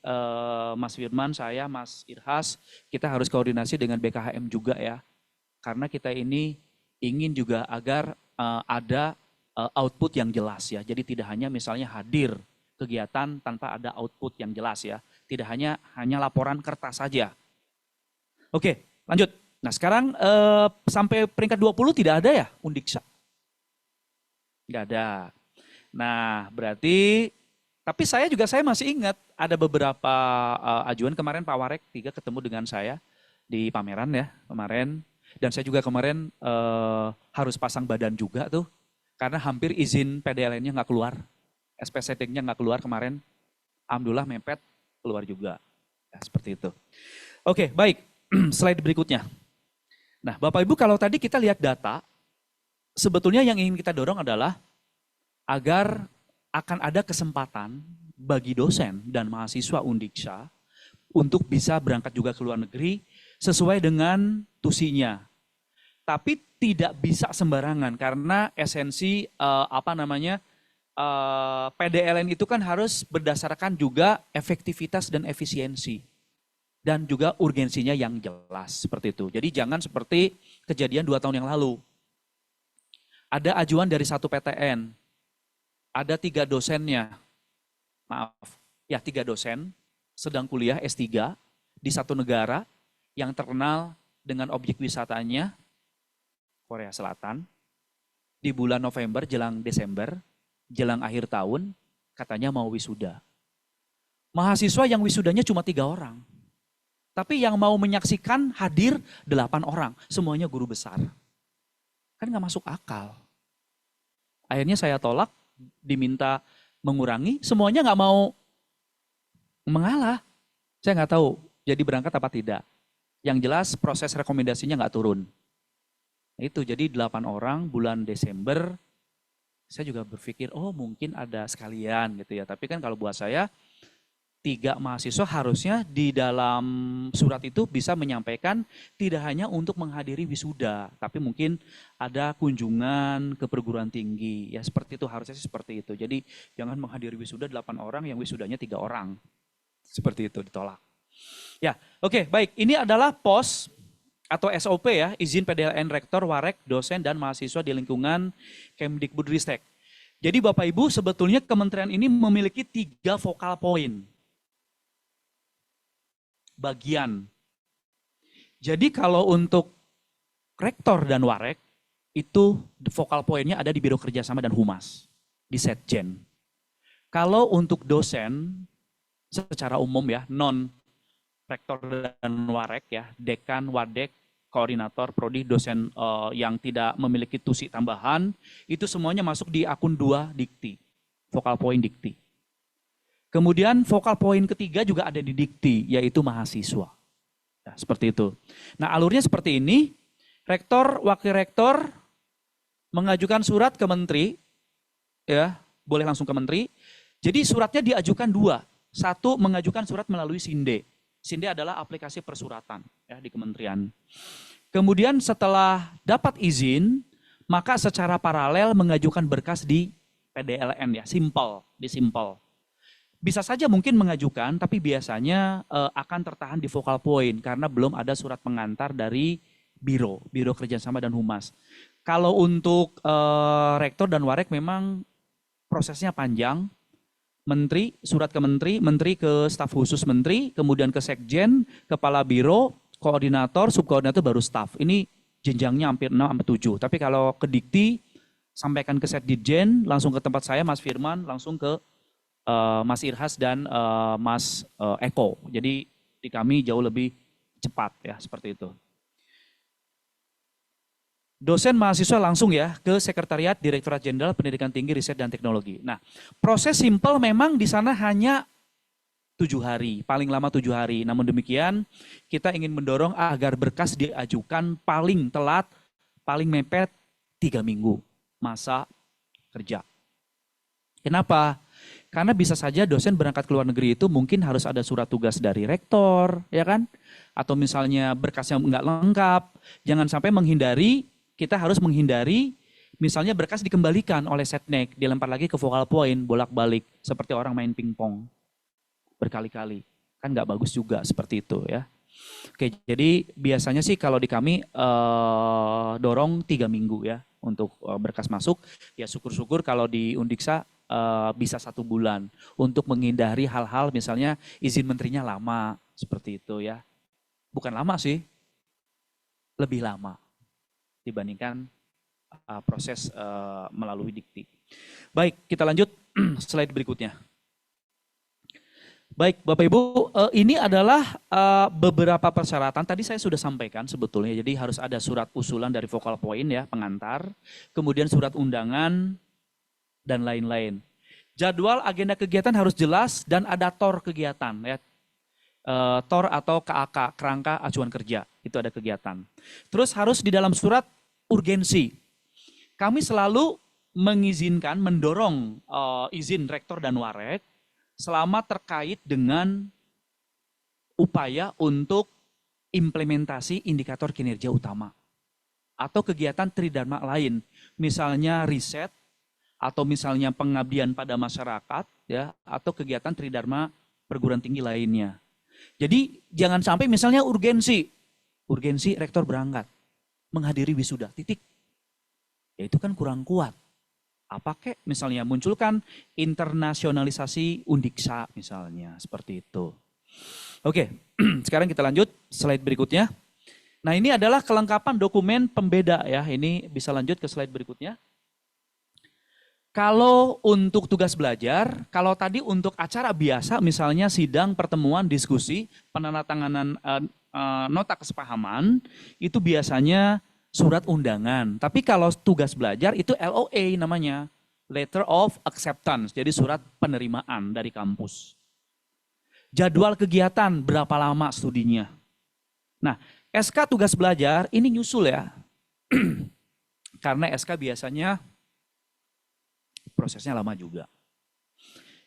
Mas Firman, saya, Mas Irhas, kita harus koordinasi dengan BKHM juga ya. Karena kita ini ingin juga agar ada output yang jelas ya. Jadi tidak hanya misalnya hadir kegiatan tanpa ada output yang jelas ya. Tidak hanya laporan kertas saja. Oke, lanjut. Nah sekarang sampai peringkat 20 tidak ada ya Undiksa? Tidak ada. Nah berarti, tapi saya masih ingat ada beberapa ajuan. Kemarin Pak Warek 3 ketemu dengan saya di pameran ya kemarin. Dan saya juga kemarin harus pasang badan juga tuh. Karena hampir izin PDLN-nya nggak keluar. SP setting-nya nggak keluar kemarin. Alhamdulillah mepet keluar juga. Ya, seperti itu. Oke, baik. Slide berikutnya. Nah, Bapak Ibu kalau tadi kita lihat data, sebetulnya yang ingin kita dorong adalah agar akan ada kesempatan bagi dosen dan mahasiswa Undiksa untuk bisa berangkat juga ke luar negeri sesuai dengan tusinya. Tapi tidak bisa sembarangan karena esensi PDLN itu kan harus berdasarkan juga efektivitas dan efisiensi. Dan juga urgensinya yang jelas seperti itu. Jadi jangan seperti kejadian 2 tahun yang lalu. Ada ajuan dari 1 PTN. Ada 3 dosennya. Maaf, ya 3 dosen sedang kuliah S3 di 1 negara yang terkenal dengan objek wisatanya Korea Selatan. Di bulan November jelang Desember, jelang akhir tahun, katanya mau wisuda. Mahasiswa yang wisudanya cuma 3 orang. Tapi yang mau menyaksikan hadir 8 orang. Semuanya guru besar. Kan gak masuk akal. Akhirnya saya tolak, diminta mengurangi, semuanya gak mau mengalah. Saya gak tahu jadi berangkat apa tidak. Yang jelas proses rekomendasinya gak turun. Itu jadi 8 orang bulan Desember, saya juga berpikir, oh mungkin ada sekalian gitu ya. Tapi kan kalau buat saya, 3 mahasiswa harusnya di dalam surat itu bisa menyampaikan tidak hanya untuk menghadiri wisuda, tapi mungkin ada kunjungan ke perguruan tinggi. Ya seperti itu, harusnya seperti itu. Jadi jangan menghadiri wisuda 8 orang yang wisudanya 3 orang. Seperti itu, ditolak. Ya, oke, baik. Ini adalah POS atau SOP ya, izin PDLN Rektor, Warek, dosen, dan mahasiswa di lingkungan Kemdikbudristek. Jadi Bapak Ibu sebetulnya kementerian ini memiliki 3 focal point. Bagian. Jadi kalau untuk rektor dan warek, itu focal point-nya ada di Biro Kerjasama dan Humas, di Setjen. Kalau untuk dosen, secara umum ya, non-rektor dan warek ya, dekan, wadek, koordinator, prodi, dosen yang tidak memiliki tusi tambahan, itu semuanya masuk di akun 2 Dikti, focal point Dikti. Kemudian focal point ketiga juga ada di Dikti, yaitu mahasiswa. Nah, seperti itu. Nah alurnya seperti ini, rektor, wakil rektor, mengajukan surat ke menteri, ya boleh langsung ke menteri. Jadi suratnya diajukan dua. Satu, mengajukan surat melalui SINDE. SINDE adalah aplikasi persuratan ya di kementerian. Kemudian setelah dapat izin, maka secara paralel mengajukan berkas di PDLN ya, di Simpel. Bisa saja mungkin mengajukan, tapi biasanya akan tertahan di focal point karena belum ada surat pengantar dari Biro Kerjasama dan Humas. Kalau untuk rektor dan warek memang prosesnya panjang. Menteri, surat ke menteri, menteri ke staf khusus menteri, kemudian ke sekjen, kepala biro, koordinator, subkoordinator, baru staf. Ini jenjangnya hampir 6 sampai 7. Tapi kalau ke Dikti, sampaikan ke Setdirjen, langsung ke tempat saya, Mas Firman, langsung ke Mas Irhas dan Mas Eko. Jadi di kami jauh lebih cepat ya, seperti itu. Dosen mahasiswa langsung ya ke Sekretariat Direktorat Jenderal Pendidikan Tinggi, Riset dan Teknologi. Nah, proses simpel memang di sana hanya 7 hari, paling lama 7 hari. Namun demikian, kita ingin mendorong agar berkas diajukan paling telat, paling mepet 3 minggu masa kerja. Kenapa? Karena bisa saja dosen berangkat ke luar negeri itu mungkin harus ada surat tugas dari rektor, ya kan? Atau misalnya berkasnya nggak lengkap. Jangan sampai kita harus menghindari misalnya berkas dikembalikan oleh Setnek, dilempar lagi ke focal point, bolak-balik, seperti orang main pingpong berkali-kali. Kan nggak bagus juga seperti itu ya. Oke, jadi biasanya sih kalau di kami dorong 3 minggu ya untuk berkas masuk. Ya syukur-syukur kalau di Undiksa bisa 1 bulan untuk menghindari hal-hal misalnya izin menterinya lama seperti itu ya. Bukan lama sih, lebih lama dibandingkan proses melalui Dikti. Baik, kita lanjut slide berikutnya. Baik, Bapak Ibu, ini adalah beberapa persyaratan. Tadi saya sudah sampaikan sebetulnya, jadi harus ada surat usulan dari focal point ya, pengantar, kemudian surat undangan, dan lain-lain. Jadwal agenda kegiatan harus jelas dan ada TOR kegiatan ya. TOR atau KAK, kerangka acuan kerja, itu ada kegiatan. Terus harus di dalam surat urgensi. Kami selalu mengizinkan, mendorong izin rektor dan warek selama terkait dengan upaya untuk implementasi indikator kinerja utama atau kegiatan tridharma lain, misalnya riset atau misalnya pengabdian pada masyarakat ya, atau kegiatan tridharma perguruan tinggi lainnya. Jadi jangan sampai misalnya urgensi rektor berangkat menghadiri wisuda, titik. Ya itu kan kurang kuat. Apa kek misalnya munculkan internasionalisasi Undiksa misalnya, seperti itu. Oke, sekarang kita lanjut slide berikutnya. Nah ini adalah kelengkapan dokumen pembeda ya, ini bisa lanjut ke slide berikutnya. Kalau untuk tugas belajar, kalau tadi untuk acara biasa misalnya sidang, pertemuan, diskusi, penandatanganan nota kesepahaman, itu biasanya surat undangan. Tapi kalau tugas belajar itu LOA namanya, Letter of Acceptance, jadi surat penerimaan dari kampus. Jadwal kegiatan, berapa lama studinya. Nah, SK tugas belajar ini nyusul ya, karena SK biasanya prosesnya lama juga.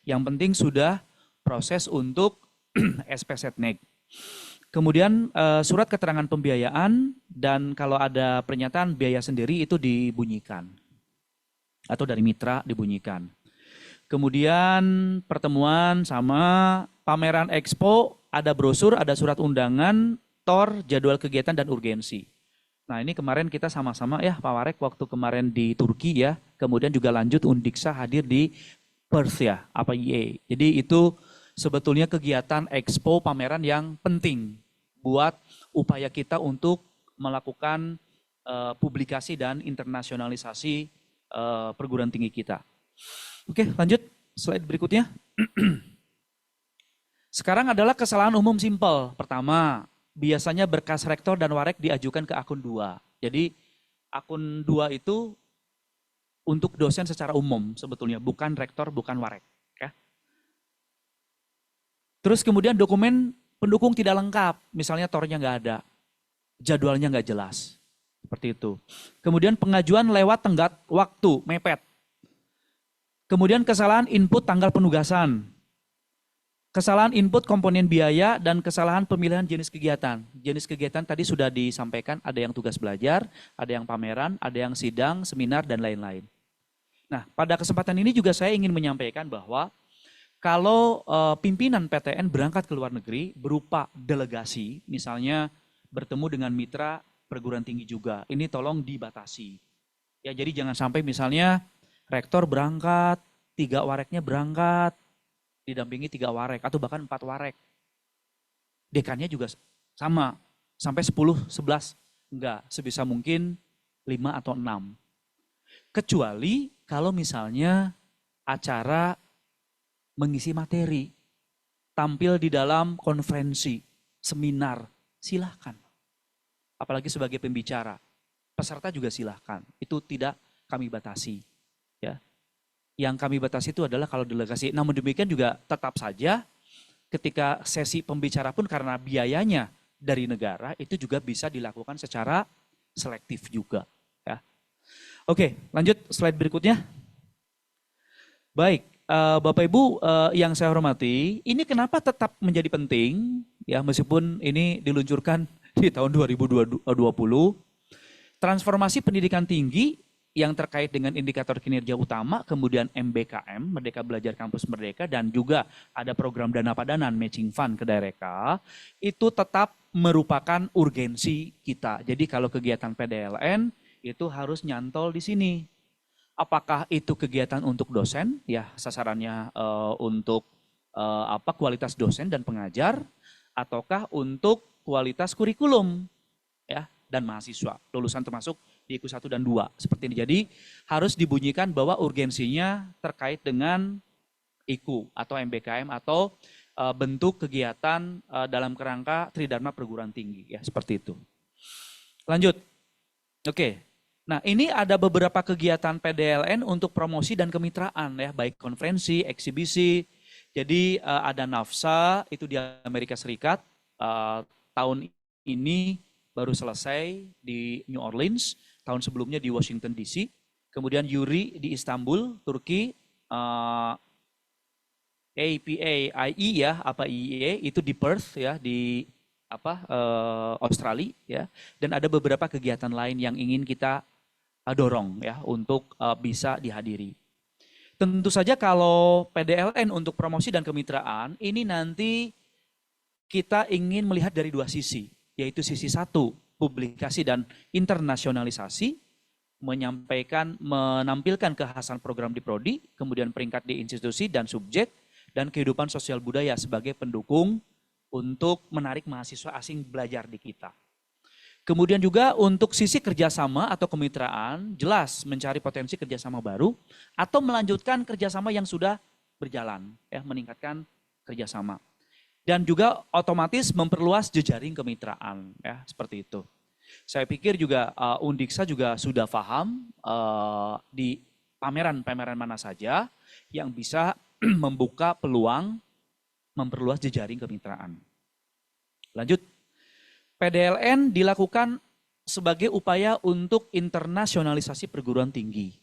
Yang penting sudah proses untuk SP Setnek. Kemudian surat keterangan pembiayaan dan kalau ada pernyataan biaya sendiri itu dibunyikan. Atau dari mitra dibunyikan. Kemudian pertemuan sama pameran expo, ada brosur, ada surat undangan, TOR, jadwal kegiatan dan urgensi. Nah ini kemarin kita sama-sama ya Pak Warek waktu kemarin di Turki ya. Kemudian juga lanjut Undiksa hadir di Perth ya, IE. Jadi itu sebetulnya kegiatan expo pameran yang penting buat upaya kita untuk melakukan publikasi dan internasionalisasi perguruan tinggi kita. Oke, lanjut slide berikutnya. Sekarang adalah kesalahan umum simpel. Pertama, biasanya berkas rektor dan warek diajukan ke akun 2. Jadi akun 2 itu untuk dosen secara umum sebetulnya, bukan rektor, bukan warek. Terus kemudian dokumen pendukung tidak lengkap, misalnya TOR-nya nggak ada, jadwalnya nggak jelas. Seperti itu. Kemudian pengajuan lewat tenggat waktu, mepet. Kemudian kesalahan input tanggal penugasan. Kesalahan input komponen biaya dan kesalahan pemilihan jenis kegiatan. Jenis kegiatan tadi sudah disampaikan, ada yang tugas belajar, ada yang pameran, ada yang sidang, seminar, dan lain-lain. Nah, pada kesempatan ini juga saya ingin menyampaikan bahwa kalau pimpinan PTN berangkat ke luar negeri berupa delegasi, misalnya bertemu dengan mitra perguruan tinggi juga, ini tolong dibatasi. Ya, jadi jangan sampai misalnya rektor berangkat, 3 wareknya berangkat, didampingi 3 warek atau bahkan 4 warek. Dekannya juga sama, sampai 10, 11, enggak, sebisa mungkin 5 atau 6. Kecuali kalau misalnya acara mengisi materi, tampil di dalam konferensi, seminar, silahkan. Apalagi sebagai pembicara, peserta juga silahkan. Itu tidak kami batasi. Ya. Yang kami batasi itu adalah kalau delegasi. Namun demikian juga tetap saja ketika sesi pembicara pun karena biayanya dari negara, itu juga bisa dilakukan secara selektif juga. Ya. Oke, lanjut slide berikutnya. Baik, Bapak Ibu yang saya hormati, ini kenapa tetap menjadi penting, ya meskipun ini diluncurkan di tahun 2020, transformasi pendidikan tinggi yang terkait dengan indikator kinerja utama, kemudian MBKM, Merdeka Belajar Kampus Merdeka, dan juga ada program dana padanan, matching fund ke daerah, itu tetap merupakan urgensi kita. Jadi kalau kegiatan PDLN itu harus nyantol di sini. Apakah itu kegiatan untuk dosen, ya sasarannya untuk kualitas dosen dan pengajar, ataukah untuk kualitas kurikulum, ya dan mahasiswa lulusan termasuk di IKU 1 dan 2 seperti ini. Jadi harus dibunyikan bahwa urgensinya terkait dengan IKU atau MBKM atau bentuk kegiatan dalam kerangka Tridharma perguruan tinggi, ya seperti itu. Lanjut, oke. Nah, ini ada beberapa kegiatan PDLN untuk promosi dan kemitraan, ya, baik konferensi, eksibisi. Jadi ada NAFSA itu di Amerika Serikat, tahun ini baru selesai di New Orleans, tahun sebelumnya di Washington DC. Kemudian Yuri di Istanbul, Turki, APAIE ya, IE itu di Perth ya, di Australia ya. Dan ada beberapa kegiatan lain yang ingin kita dorong ya untuk bisa dihadiri. Tentu saja kalau PDLN untuk promosi dan kemitraan ini nanti kita ingin melihat dari 2 sisi, yaitu sisi 1 publikasi dan internasionalisasi, menampilkan kekhasan program di prodi, kemudian peringkat di institusi dan subjek, dan kehidupan sosial budaya sebagai pendukung untuk menarik mahasiswa asing belajar di kita. Kemudian juga untuk sisi kerjasama atau kemitraan, jelas mencari potensi kerjasama baru atau melanjutkan kerjasama yang sudah berjalan, ya meningkatkan kerjasama. Dan juga otomatis memperluas jejaring kemitraan, ya seperti itu. Saya pikir juga Undiksa juga sudah paham di pameran-pameran mana saja yang bisa membuka peluang memperluas jejaring kemitraan. Lanjut. PDLN dilakukan sebagai upaya untuk internasionalisasi perguruan tinggi,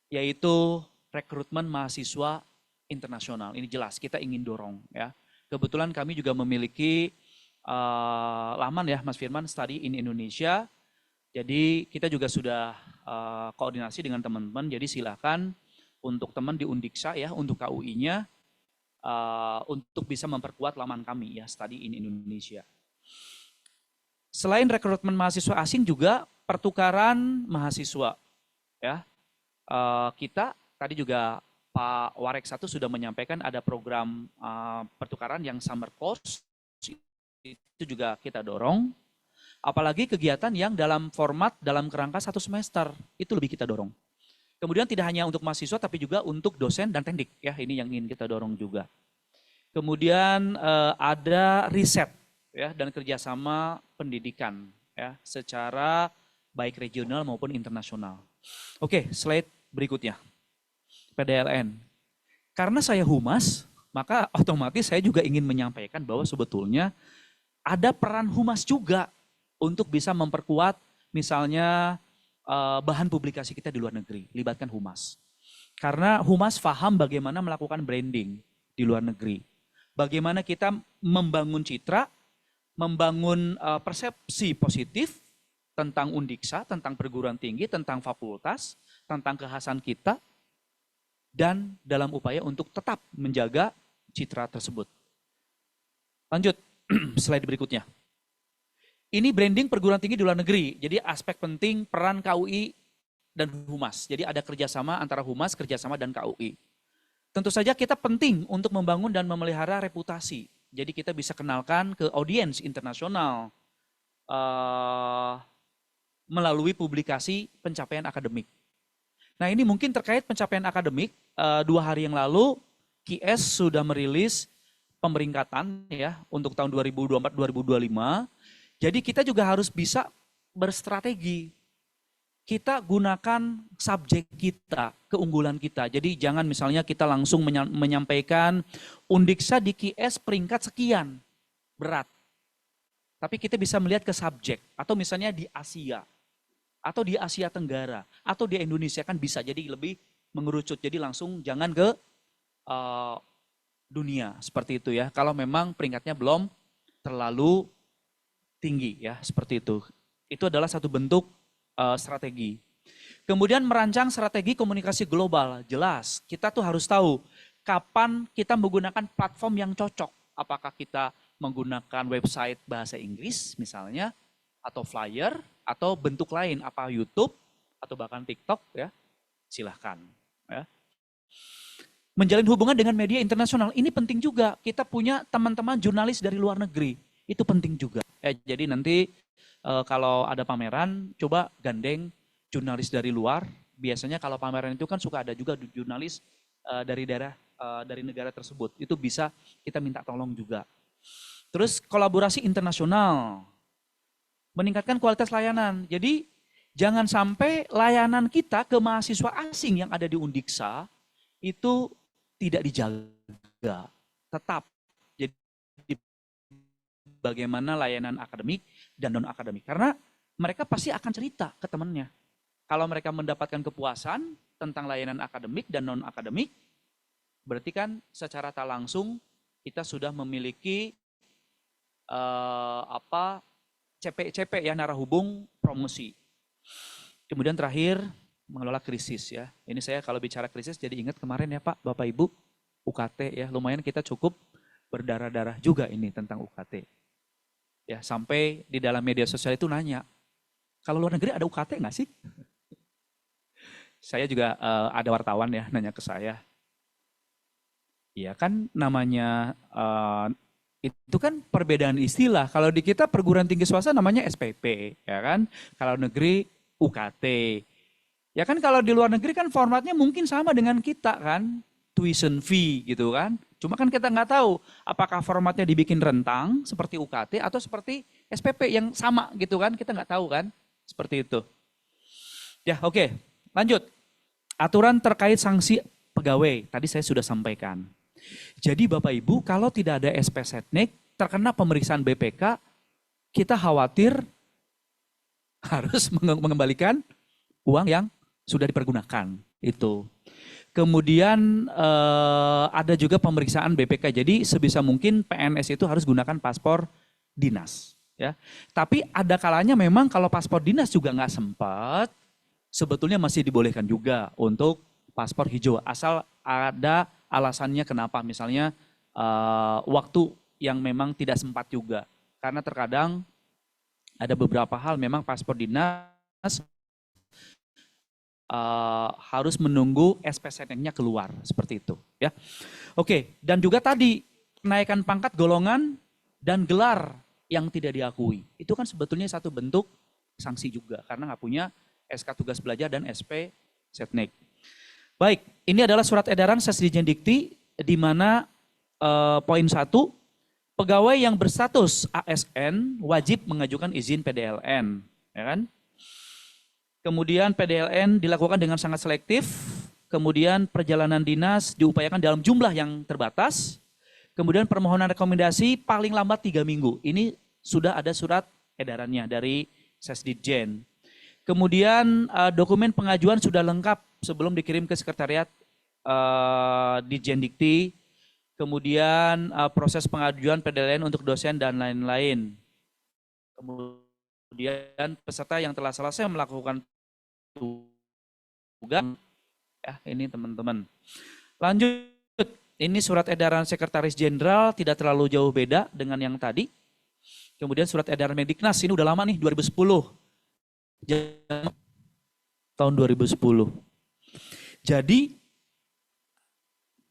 yaitu rekrutmen mahasiswa internasional. Ini jelas kita ingin dorong ya. Kebetulan kami juga memiliki laman ya Mas Firman, Study in Indonesia. Jadi kita juga sudah koordinasi dengan teman-teman. Jadi silakan untuk teman di Undiksa ya, untuk KUI-nya untuk bisa memperkuat laman kami ya, Study in Indonesia. Selain rekrutmen mahasiswa asing juga pertukaran mahasiswa ya. Kita tadi juga Pak Warek 1 sudah menyampaikan ada program pertukaran yang summer course, itu juga kita dorong. Apalagi kegiatan yang dalam format dalam kerangka 1 semester, itu lebih kita dorong. Kemudian tidak hanya untuk mahasiswa tapi juga untuk dosen dan teknik ya, ini yang ingin kita dorong juga. Kemudian ada riset ya dan kerjasama pendidikan ya secara baik regional maupun internasional. Oke, slide berikutnya. PDLN. Karena saya humas, maka otomatis saya juga ingin menyampaikan bahwa sebetulnya ada peran humas juga untuk bisa memperkuat misalnya bahan publikasi kita di luar negeri, libatkan humas. Karena humas paham bagaimana melakukan branding di luar negeri. Bagaimana kita membangun citra, membangun persepsi positif tentang Undiksa, tentang perguruan tinggi, tentang fakultas, tentang kekhasan kita, dan dalam upaya untuk tetap menjaga citra tersebut. Lanjut, slide berikutnya. Ini branding perguruan tinggi di luar negeri, jadi aspek penting peran KUI dan Humas. Jadi ada kerjasama antara Humas, kerjasama dan KUI. Tentu saja kita penting untuk membangun dan memelihara reputasi. Jadi kita bisa kenalkan ke audiens internasional melalui publikasi pencapaian akademik. Nah ini mungkin terkait pencapaian akademik, 2 hari yang lalu QS sudah merilis pemeringkatan ya untuk tahun 2024-2025. Jadi kita juga harus bisa berstrategi. Kita gunakan subjek kita, keunggulan kita. Jadi jangan misalnya kita langsung menyampaikan Undiksa di QS peringkat sekian, berat. Tapi kita bisa melihat ke subjek, atau misalnya di Asia, atau di Asia Tenggara, atau di Indonesia kan bisa jadi lebih mengerucut. Jadi langsung jangan ke dunia, seperti itu ya. Kalau memang peringkatnya belum terlalu tinggi ya, seperti itu. Itu adalah satu bentuk strategi. Kemudian merancang strategi komunikasi global. Jelas, kita tuh harus tahu kapan kita menggunakan platform yang cocok. Apakah kita menggunakan website bahasa Inggris misalnya, atau flyer, atau bentuk lain, apa YouTube, atau bahkan TikTok ya, silahkan. Ya. Menjalin hubungan dengan media internasional, ini penting juga. Kita punya teman-teman jurnalis dari luar negeri, itu penting juga. Jadi nanti kalau ada pameran, coba gandeng jurnalis dari luar. Biasanya kalau pameran itu kan suka ada juga jurnalis dari daerah, dari negara tersebut. Itu bisa kita minta tolong juga. Terus kolaborasi internasional, meningkatkan kualitas layanan. Jadi jangan sampai layanan kita ke mahasiswa asing yang ada di Undiksa itu tidak dijaga. Tetap. Jadi bagaimana layanan akademik dan non-akademik. Karena mereka pasti akan cerita ke temannya. Kalau mereka mendapatkan kepuasan tentang layanan akademik dan non-akademik, berarti kan secara tak langsung kita sudah memiliki CP ya, narah hubung promosi. Kemudian terakhir, mengelola krisis ya. Ini saya kalau bicara krisis jadi ingat kemarin ya Pak, Bapak Ibu, UKT ya, lumayan kita cukup berdarah-darah juga ini tentang UKT. Ya, sampai di dalam media sosial itu nanya, kalau luar negeri ada UKT nggak sih? Saya juga ada wartawan ya nanya ke saya. Iya kan namanya itu kan perbedaan istilah. Kalau di kita perguruan tinggi swasta namanya SPP, ya kan? Kalau negeri UKT. Ya kan kalau di luar negeri kan formatnya mungkin sama dengan kita kan, tuition fee gitu kan. Cuma kan kita nggak tahu apakah formatnya dibikin rentang seperti UKT atau seperti SPP yang sama gitu kan, kita nggak tahu kan, seperti itu. Ya oke, lanjut. Aturan terkait sanksi pegawai, tadi saya sudah sampaikan. Jadi Bapak Ibu kalau tidak ada SP Setnek, terkena pemeriksaan BPK, kita khawatir harus mengembalikan uang yang sudah dipergunakan itu. Kemudian ada juga pemeriksaan BPK. Jadi sebisa mungkin PNS itu harus gunakan paspor dinas. Ya. Tapi ada kalanya memang kalau paspor dinas juga nggak sempat, sebetulnya masih dibolehkan juga untuk paspor hijau. Asal ada alasannya kenapa. Misalnya waktu yang memang tidak sempat juga. Karena terkadang ada beberapa hal memang paspor dinas harus menunggu SP-nya keluar seperti itu ya. Oke, dan juga tadi kenaikan pangkat golongan dan gelar yang tidak diakui. Itu kan sebetulnya satu bentuk sanksi juga karena nggak punya SK tugas belajar dan SP Setnek. Baik, ini adalah surat edaran Sesdijen Dikti di mana poin 1 pegawai yang berstatus ASN wajib mengajukan izin PDLN, ya kan? Kemudian PDLN dilakukan dengan sangat selektif, kemudian perjalanan dinas diupayakan dalam jumlah yang terbatas, kemudian permohonan rekomendasi paling lambat 3 minggu. Ini sudah ada surat edarannya dari Sesdijen. Kemudian dokumen pengajuan sudah lengkap sebelum dikirim ke sekretariat di Jendikti. Kemudian proses pengajuan PDLN untuk dosen dan lain-lain. Kemudian peserta yang telah selesai melakukan tugas, ya ini teman-teman. Lanjut, ini surat edaran Sekretaris Jenderal tidak terlalu jauh beda dengan yang tadi. Kemudian surat edaran Mendiknas, ini udah lama nih, 2010. Tahun 2010. Jadi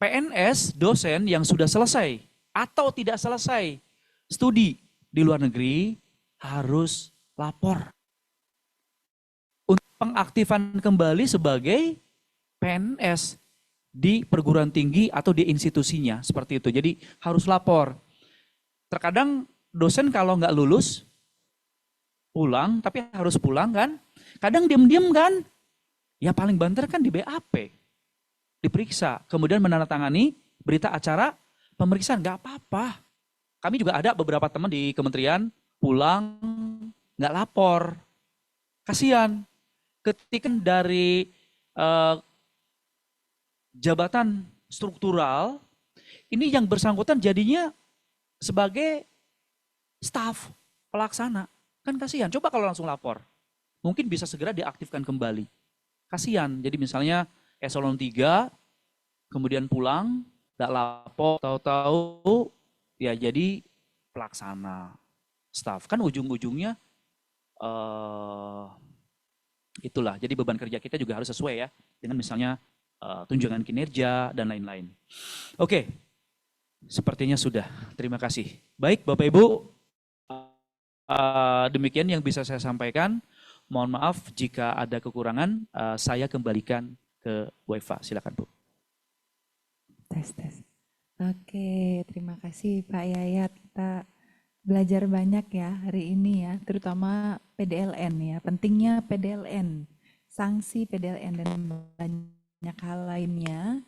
PNS dosen yang sudah selesai atau tidak selesai studi di luar negeri harus lapor untuk pengaktifan kembali sebagai PNS di perguruan tinggi atau di institusinya, seperti itu. Jadi harus lapor. Terkadang dosen kalau nggak lulus pulang, tapi harus pulang kan? Kadang diam-diam kan? Ya paling banter kan di BAP. Diperiksa, kemudian menandatangani berita acara pemeriksaan, nggak apa-apa. Kami juga ada beberapa teman di kementerian pulang nggak lapor, kasihan. Ketika dari jabatan struktural, ini yang bersangkutan jadinya sebagai staf pelaksana, kan kasihan. Coba kalau langsung lapor, mungkin bisa segera diaktifkan kembali. Kasihan, jadi misalnya eselon 3, kemudian pulang, tidak lapor, tahu-tahu ya jadi pelaksana staff. Kan ujung-ujungnya itulah, jadi beban kerja kita juga harus sesuai ya, dengan misalnya tunjangan kinerja dan lain-lain. Oke, sepertinya sudah, terima kasih. Baik Bapak Ibu, demikian yang bisa saya sampaikan. Mohon maaf jika ada kekurangan, saya kembalikan ke Bu Eva, silakan Bu. Tes. Oke, terima kasih Pak Yayat. Kita belajar banyak ya hari ini ya, terutama PDLN ya. Pentingnya PDLN, sanksi PDLN dan banyak hal lainnya.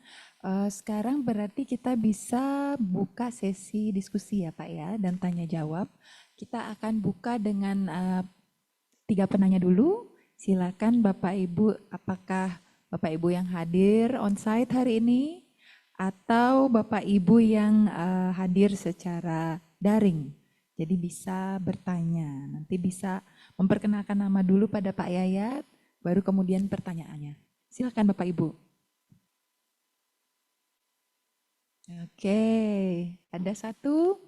Sekarang berarti kita bisa buka sesi diskusi ya Pak ya, dan tanya jawab. Kita akan buka dengan 3 penanya dulu. Silakan Bapak Ibu, apakah Bapak Ibu yang hadir onsite hari ini atau Bapak Ibu yang hadir secara daring. Jadi bisa bertanya, nanti bisa memperkenalkan nama dulu pada Pak Yayat, baru kemudian pertanyaannya. Silakan Bapak Ibu. Oke, ada satu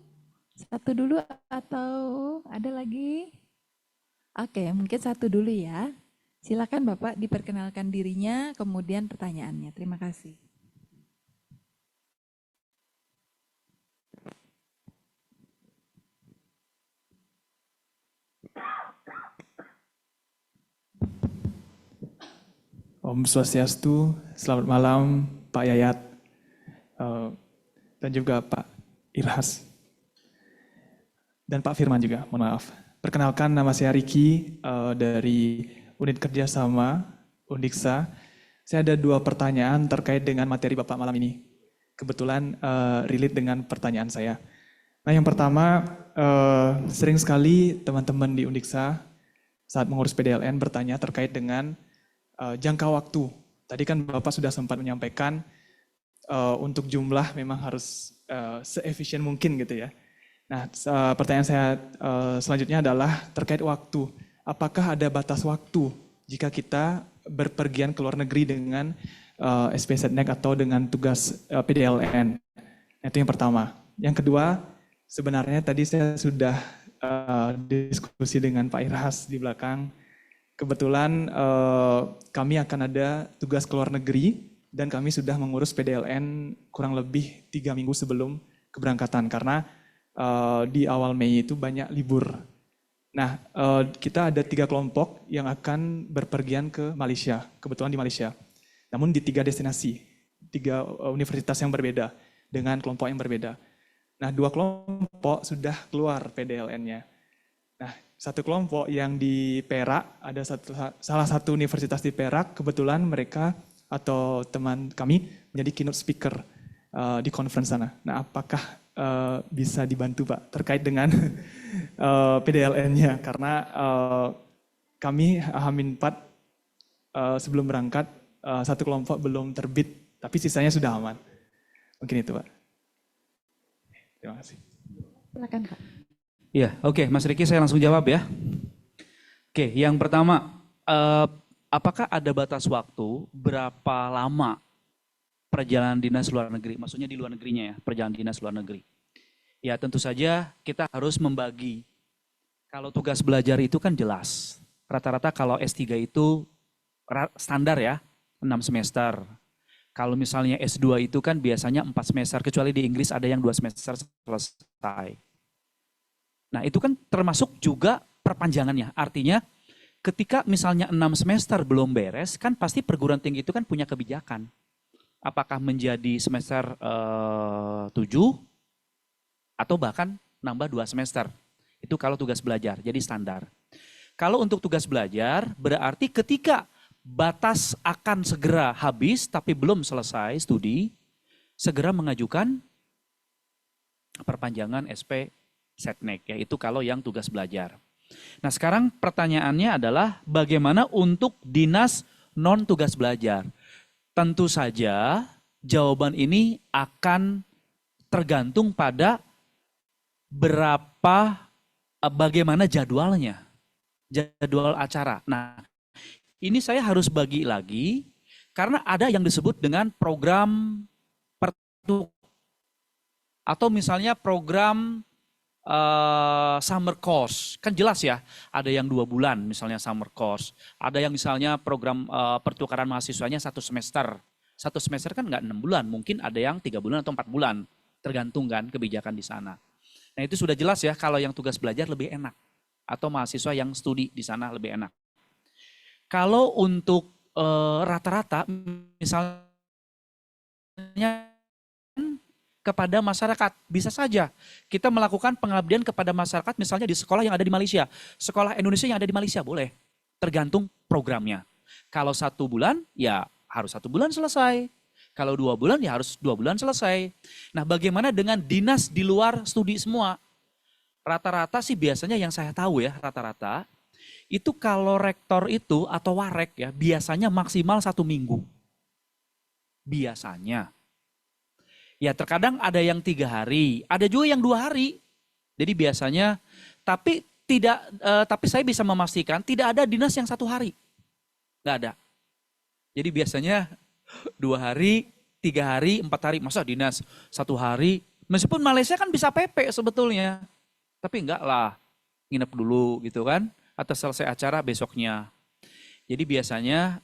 dulu atau ada lagi? Oke, mungkin satu dulu ya. Silakan Bapak diperkenalkan dirinya, kemudian pertanyaannya. Terima kasih. Om Swastiastu, selamat malam Pak Yayat dan juga Pak Irhas dan Pak Firman juga, mohon maaf. Perkenalkan, nama saya Riki dari Unit Kerjasama Undiksa. Saya ada 2 pertanyaan terkait dengan materi Bapak malam ini. Kebetulan relate dengan pertanyaan saya. Nah yang pertama, sering sekali teman-teman di Undiksa saat mengurus PDLN bertanya terkait dengan jangka waktu. Tadi kan Bapak sudah sempat menyampaikan untuk jumlah memang harus seefisien mungkin gitu ya. Nah, pertanyaan saya selanjutnya adalah terkait waktu. Apakah ada batas waktu jika kita berpergian ke luar negeri dengan SPZ-NEC atau dengan tugas PDLN? Itu yang pertama. Yang kedua, sebenarnya tadi saya sudah diskusi dengan Pak Irhas di belakang. Kebetulan kami akan ada tugas ke luar negeri dan kami sudah mengurus PDLN kurang lebih 3 minggu sebelum keberangkatan karena di awal Mei itu banyak libur. Nah, kita ada 3 kelompok yang akan berpergian ke Malaysia, kebetulan di Malaysia. Namun di 3 destinasi, 3 universitas yang berbeda dengan kelompok yang berbeda. Nah, 2 kelompok sudah keluar PDLN-nya. Nah, 1 kelompok yang di Perak, ada salah satu universitas di Perak, kebetulan mereka atau teman kami menjadi keynote speaker di conference sana. Nah, apakah bisa dibantu Pak terkait dengan PDLN-nya? Karena kami H-4 sebelum berangkat, satu kelompok belum terbit, tapi sisanya sudah aman. Mungkin itu, Pak. Terima kasih. Silakan, Kak. Iya, oke, Mas Riki saya langsung jawab ya. Oke, yang pertama, apakah ada batas waktu berapa lama perjalanan dinas luar negeri? Maksudnya di luar negerinya ya, perjalanan dinas luar negeri. Ya tentu saja kita harus membagi. Kalau tugas belajar itu kan jelas. Rata-rata kalau S3 itu standar ya, 6 semester. Kalau misalnya S2 itu kan biasanya 4 semester, kecuali di Inggris ada yang 2 semester selesai. Nah itu kan termasuk juga perpanjangannya. Artinya ketika misalnya 6 semester belum beres, kan pasti perguruan tinggi itu kan punya kebijakan. Apakah menjadi semester 7 atau bahkan nambah 2 semester. Itu kalau tugas belajar, jadi standar. Kalau untuk tugas belajar, berarti ketika batas akan segera habis tapi belum selesai studi, segera mengajukan perpanjangan SP Setnek, yaitu kalau yang tugas belajar. Nah sekarang pertanyaannya adalah bagaimana untuk dinas non tugas belajar? Tentu saja jawaban ini akan tergantung pada bagaimana jadwalnya, jadwal acara. Nah ini saya harus bagi lagi karena ada yang disebut dengan program atau misalnya program summer course, kan jelas ya, ada yang 2 bulan misalnya summer course, ada yang misalnya program pertukaran mahasiswanya 1 semester. 1 semester kan nggak 6 bulan, mungkin ada yang 3 bulan atau 4 bulan, tergantung kan kebijakan di sana. Nah itu sudah jelas ya kalau yang tugas belajar lebih enak, atau mahasiswa yang studi di sana lebih enak. Kalau untuk rata-rata misalnya kepada masyarakat. Bisa saja kita melakukan pengabdian kepada masyarakat misalnya di sekolah yang ada di Malaysia. Sekolah Indonesia yang ada di Malaysia boleh. Tergantung programnya. Kalau 1 bulan ya harus 1 bulan selesai. Kalau 2 bulan ya harus 2 bulan selesai. Nah bagaimana dengan dinas di luar studi semua? Rata-rata sih biasanya yang saya tahu ya rata-rata. Itu kalau rektor itu atau warek ya biasanya maksimal 1 minggu. Biasanya. Ya terkadang ada yang 3 hari, ada juga yang 2 hari. Jadi biasanya, tapi saya bisa memastikan tidak ada dinas yang 1 hari. Nggak ada. Jadi biasanya 2 hari, 3 hari, 4 hari. Masa dinas 1 hari, meskipun Malaysia kan bisa PP sebetulnya. Tapi enggak lah, nginep dulu gitu kan. Atau selesai acara besoknya. Jadi biasanya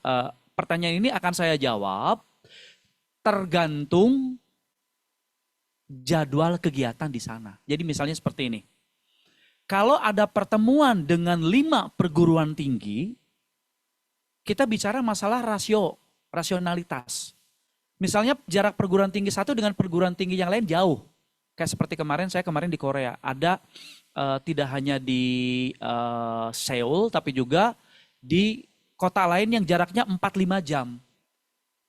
pertanyaan ini akan saya jawab tergantung jadwal kegiatan di sana. Jadi misalnya seperti ini. Kalau ada pertemuan dengan 5 perguruan tinggi, kita bicara masalah rasionalitas. Misalnya jarak perguruan tinggi satu dengan perguruan tinggi yang lain jauh. Kayak seperti saya kemarin di Korea. Ada tidak hanya di Seoul, tapi juga di kota lain yang jaraknya 4-5 jam.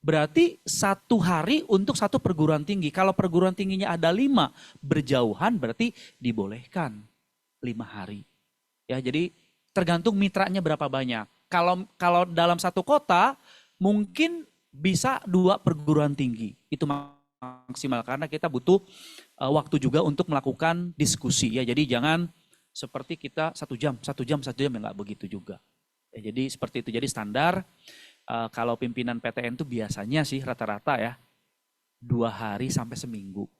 Berarti 1 hari untuk 1 perguruan tinggi. Kalau perguruan tingginya ada 5 berjauhan berarti dibolehkan 5 hari. Ya, jadi tergantung mitranya berapa banyak. Kalau dalam 1 kota mungkin bisa 2 perguruan tinggi. Itu maksimal karena kita butuh waktu juga untuk melakukan diskusi ya. Jadi jangan seperti kita 1 jam ya nggak begitu juga. Ya, jadi seperti itu. Jadi standar. Kalau pimpinan PTN itu biasanya sih rata-rata ya 2 hari sampai seminggu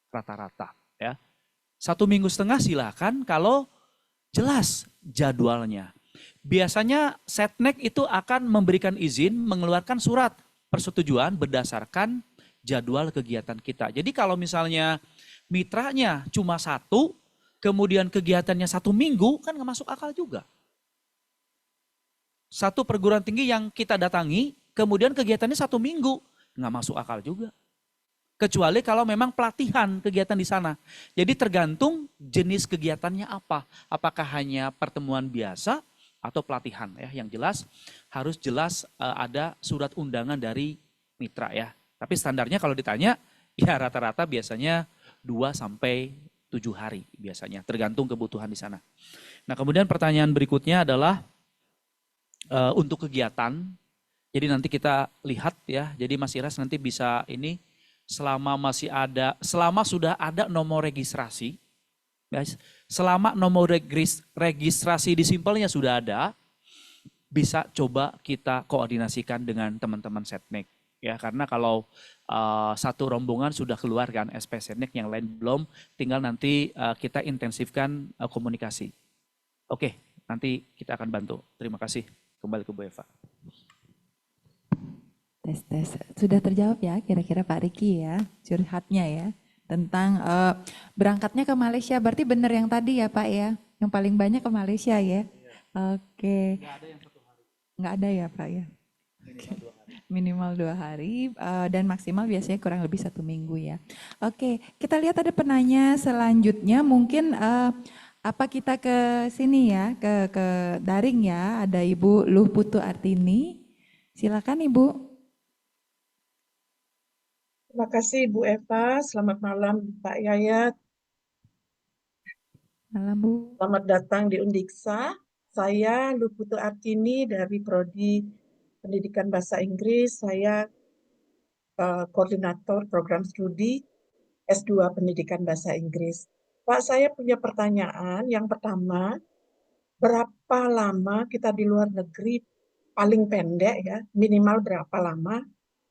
rata-rata ya. 1,5 minggu silakan kalau jelas jadwalnya. Biasanya Setnek itu akan memberikan izin mengeluarkan surat persetujuan berdasarkan jadwal kegiatan kita. Jadi kalau misalnya mitranya cuma 1, kemudian kegiatannya 1 minggu kan nggak masuk akal juga. 1 perguruan tinggi yang kita datangi, kemudian kegiatannya 1 minggu, nggak masuk akal juga. Kecuali kalau memang pelatihan kegiatan di sana. Jadi tergantung jenis kegiatannya apa. Apakah hanya pertemuan biasa atau pelatihan ya. Yang jelas harus jelas ada surat undangan dari mitra ya. Tapi standarnya kalau ditanya ya rata-rata biasanya 2 sampai 7 hari biasanya. Tergantung kebutuhan di sana. Nah kemudian pertanyaan berikutnya adalah untuk kegiatan. Jadi nanti kita lihat ya. Jadi Mas Iras nanti bisa ini selama sudah ada nomor registrasi, guys. Selama nomor registrasi di Simpelnya sudah ada, bisa coba kita koordinasikan dengan teman-teman Setnek. Ya, karena kalau satu rombongan sudah keluar kan SP Setnek, yang lain belum, tinggal nanti kita intensifkan komunikasi. Oke, nanti kita akan bantu. Terima kasih. Kembali ke Bu Eva. Tes. Sudah terjawab ya kira-kira Pak Riki ya, curhatnya ya. Tentang berangkatnya ke Malaysia, berarti benar yang tadi ya Pak ya, yang paling banyak ke Malaysia ya. Oke. Nggak ada ya Pak ya. Minimal 2 hari dan maksimal biasanya kurang lebih 1 minggu ya. Oke, kita lihat ada penanya selanjutnya, mungkin apa kita ke sini ya, ke daring ya. Ada Ibu Luh Putu Artini, silakan Ibu. Terima kasih Bu Eva, selamat malam Pak Yayat. Malam Bu. Selamat datang di Undiksa. Saya Luputu Artini dari Prodi Pendidikan Bahasa Inggris. Saya koordinator program studi S2 Pendidikan Bahasa Inggris. Pak, saya punya pertanyaan. Yang pertama, berapa lama kita di luar negeri paling pendek ya, minimal berapa lama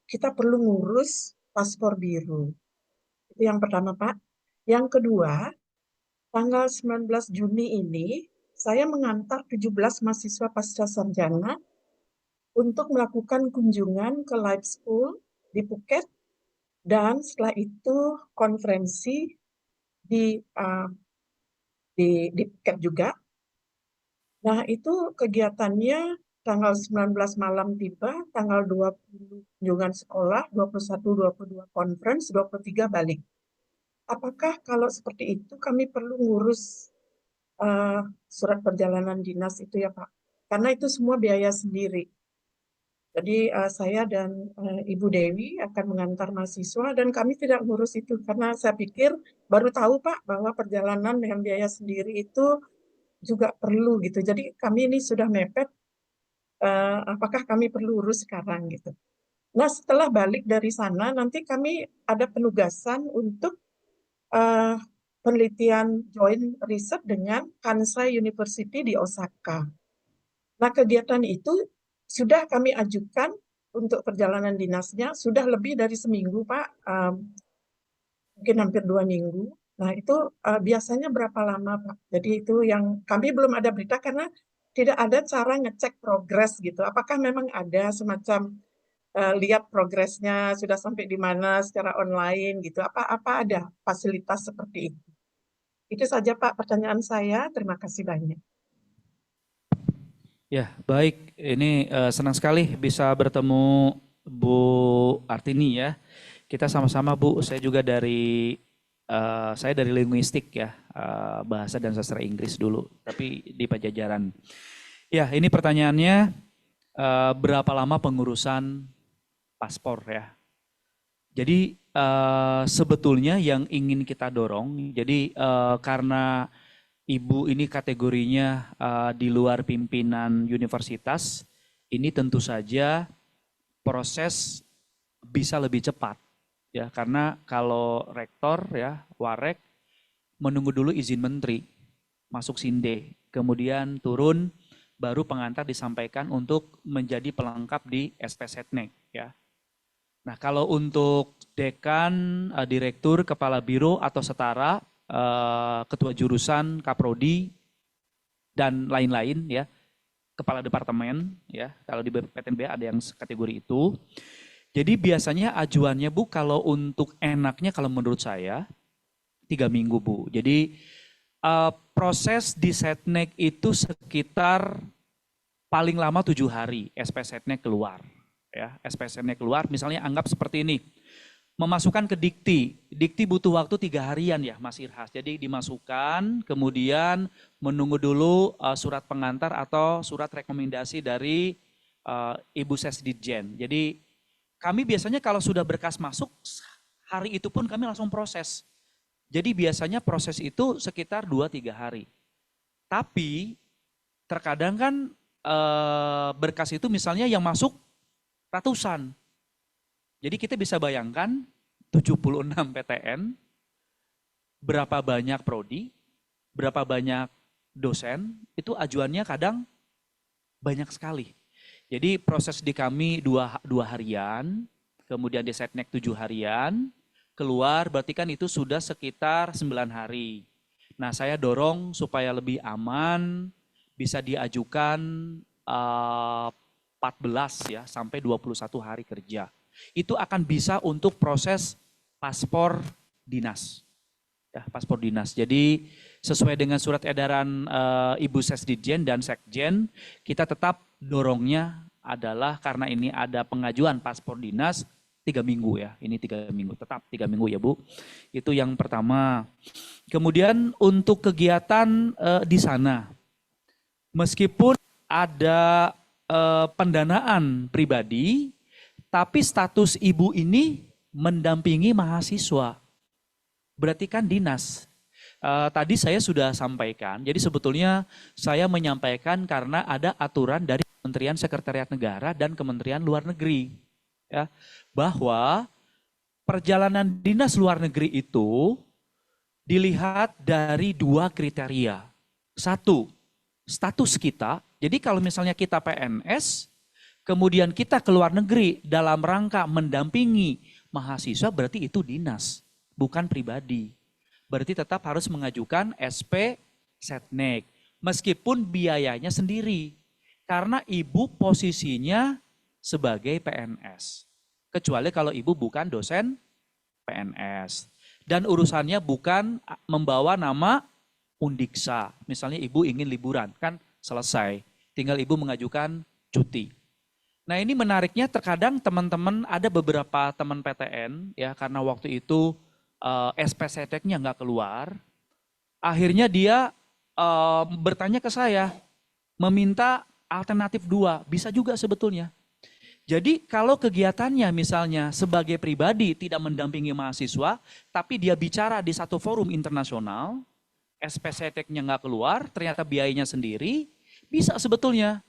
kita perlu ngurus paspor biru? Itu yang pertama, Pak. Yang kedua, tanggal 19 Juni ini, saya mengantar 17 mahasiswa pasca sarjana untuk melakukan kunjungan ke Life School di Phuket, dan setelah itu konferensi di Phuket juga. Nah, itu kegiatannya tanggal 19 malam tiba, tanggal 20 kunjungan sekolah, 21, 22 conference, 23 balik. Apakah kalau seperti itu kami perlu ngurus surat perjalanan dinas itu ya Pak? Karena itu semua biaya sendiri. Jadi saya dan Ibu Dewi akan mengantar mahasiswa dan kami tidak ngurus itu karena saya pikir baru tahu Pak bahwa perjalanan dengan biaya sendiri itu juga perlu gitu. Jadi kami ini sudah mepet, apakah kami perlu urus sekarang gitu. Nah setelah balik dari sana nanti kami ada penugasan untuk penelitian joint research dengan Kansai University di Osaka. Nah, kegiatan itu sudah kami ajukan untuk perjalanan dinasnya, sudah lebih dari seminggu, Pak, mungkin hampir 2 minggu. Nah, itu biasanya berapa lama, Pak? Jadi itu yang kami belum ada berita karena tidak ada cara ngecek progres gitu. Apakah memang ada semacam lihat progresnya sudah sampai di mana secara online gitu? Apa ada fasilitas seperti itu? Itu saja Pak pertanyaan saya. Terima kasih banyak. Ya, baik. Ini senang sekali bisa bertemu Bu Artini ya. Kita sama-sama Bu, saya juga saya dari linguistik ya, bahasa dan sastra Inggris dulu, tapi di Pajajaran. Ya, ini pertanyaannya berapa lama pengurusan paspor ya. Jadi sebetulnya yang ingin kita dorong, jadi karena Ibu ini kategorinya di luar pimpinan universitas, ini tentu saja proses bisa lebih cepat ya, karena kalau rektor ya, warek menunggu dulu izin menteri, masuk sinde, kemudian turun baru pengantar disampaikan untuk menjadi pelengkap di SP Setnek ya. Nah, kalau untuk dekan, direktur, kepala biro atau setara, ketua jurusan, kaprodi, dan lain-lain ya, kepala departemen ya, kalau di PTNBH ada yang kategori itu. Jadi biasanya ajuannya Bu, kalau untuk enaknya kalau menurut saya 3 minggu Bu. Jadi proses di Setnek itu sekitar paling lama 7 hari SP Setnek keluar. Ya, SP Setnek keluar, misalnya anggap seperti ini. Memasukkan ke dikti butuh waktu 3 harian ya Mas Irhas. Jadi dimasukkan, kemudian menunggu dulu surat pengantar atau surat rekomendasi dari Ibu Sesditjen. Jadi kami biasanya kalau sudah berkas masuk, hari itu pun kami langsung proses. Jadi biasanya proses itu sekitar 2-3 hari. Tapi terkadang kan berkas itu misalnya yang masuk ratusan. Jadi kita bisa bayangkan 76 PTN, berapa banyak prodi, berapa banyak dosen, itu ajuannya kadang banyak sekali. Jadi proses di kami dua harian, kemudian di Setnek 7 harian, keluar berarti kan itu sudah sekitar 9 hari. Nah saya dorong supaya lebih aman, bisa diajukan 14 ya sampai 21 hari kerja. Itu akan bisa untuk proses paspor dinas. Ya, paspor dinas. Jadi sesuai dengan surat edaran Ibu Sesditjen dan Sekjen, kita tetap dorongnya adalah karena ini ada pengajuan paspor dinas 3 minggu ya. Ini 3 minggu, tetap 3 minggu ya Bu. Itu yang pertama. Kemudian untuk kegiatan di sana, meskipun ada pendanaan pribadi, tapi status ibu ini mendampingi mahasiswa. Berarti kan dinas. Tadi saya sudah sampaikan, jadi sebetulnya saya menyampaikan karena ada aturan dari Kementerian Sekretariat Negara dan Kementerian Luar Negeri. Ya, bahwa perjalanan dinas luar negeri itu dilihat dari 2 kriteria. 1, status kita. Jadi kalau misalnya kita PNS, kemudian kita ke luar negeri dalam rangka mendampingi mahasiswa, berarti itu dinas, bukan pribadi. Berarti tetap harus mengajukan SP Setnek, meskipun biayanya sendiri. Karena ibu posisinya sebagai PNS. Kecuali kalau ibu bukan dosen PNS. Dan urusannya bukan membawa nama Undiksa. Misalnya ibu ingin liburan, kan selesai. Tinggal ibu mengajukan cuti. Nah ini menariknya terkadang teman-teman ada beberapa teman PTN ya karena waktu itu SP Setnek-nya nggak keluar. Akhirnya dia bertanya ke saya, meminta alternatif 2, bisa juga sebetulnya. Jadi kalau kegiatannya misalnya sebagai pribadi tidak mendampingi mahasiswa, tapi dia bicara di satu forum internasional, SP Setnek-nya nggak keluar, ternyata biayanya sendiri, bisa sebetulnya.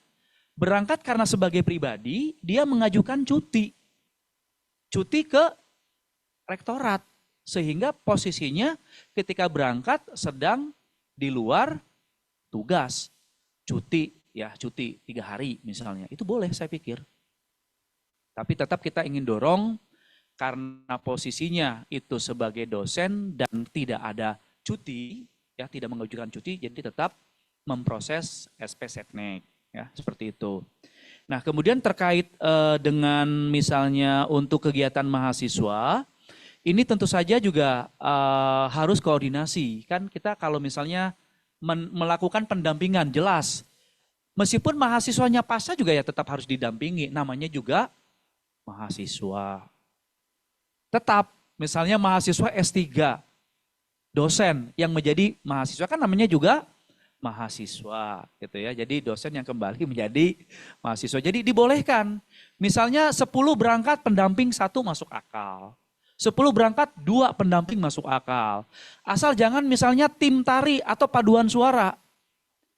Berangkat karena sebagai pribadi, dia mengajukan cuti. Cuti ke rektorat. Sehingga posisinya ketika berangkat sedang di luar tugas. Cuti, ya cuti 3 hari misalnya. Itu boleh saya pikir. Tapi tetap kita ingin dorong karena posisinya itu sebagai dosen dan tidak ada cuti, ya tidak mengajukan cuti, jadi tetap memproses SP Setnek. Ya, seperti itu. Nah, kemudian terkait dengan misalnya untuk kegiatan mahasiswa, ini tentu saja juga harus koordinasi. Kan kita kalau misalnya melakukan pendampingan jelas, meskipun mahasiswanya PASA juga ya tetap harus didampingi, namanya juga mahasiswa. Tetap, misalnya mahasiswa S3, dosen yang menjadi mahasiswa kan namanya juga mahasiswa gitu ya. Jadi dosen yang kembali menjadi mahasiswa. Jadi dibolehkan. Misalnya 10 berangkat pendamping 1 masuk akal. 10 berangkat 2 pendamping masuk akal. Asal jangan misalnya tim tari atau paduan suara.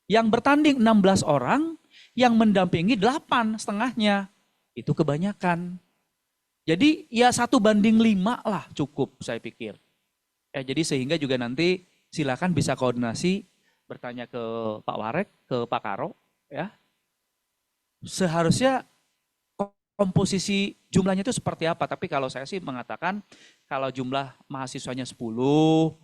Yang bertanding 16 orang, yang mendampingi 8 setengahnya. Itu kebanyakan. Jadi ya 1:5 lah cukup saya pikir. Ya, jadi sehingga juga nanti silakan bisa koordinasi bertanya ke Pak Warek, ke Pak Karo, ya. Seharusnya komposisi jumlahnya itu seperti apa? Tapi kalau saya sih mengatakan kalau jumlah mahasiswanya 10,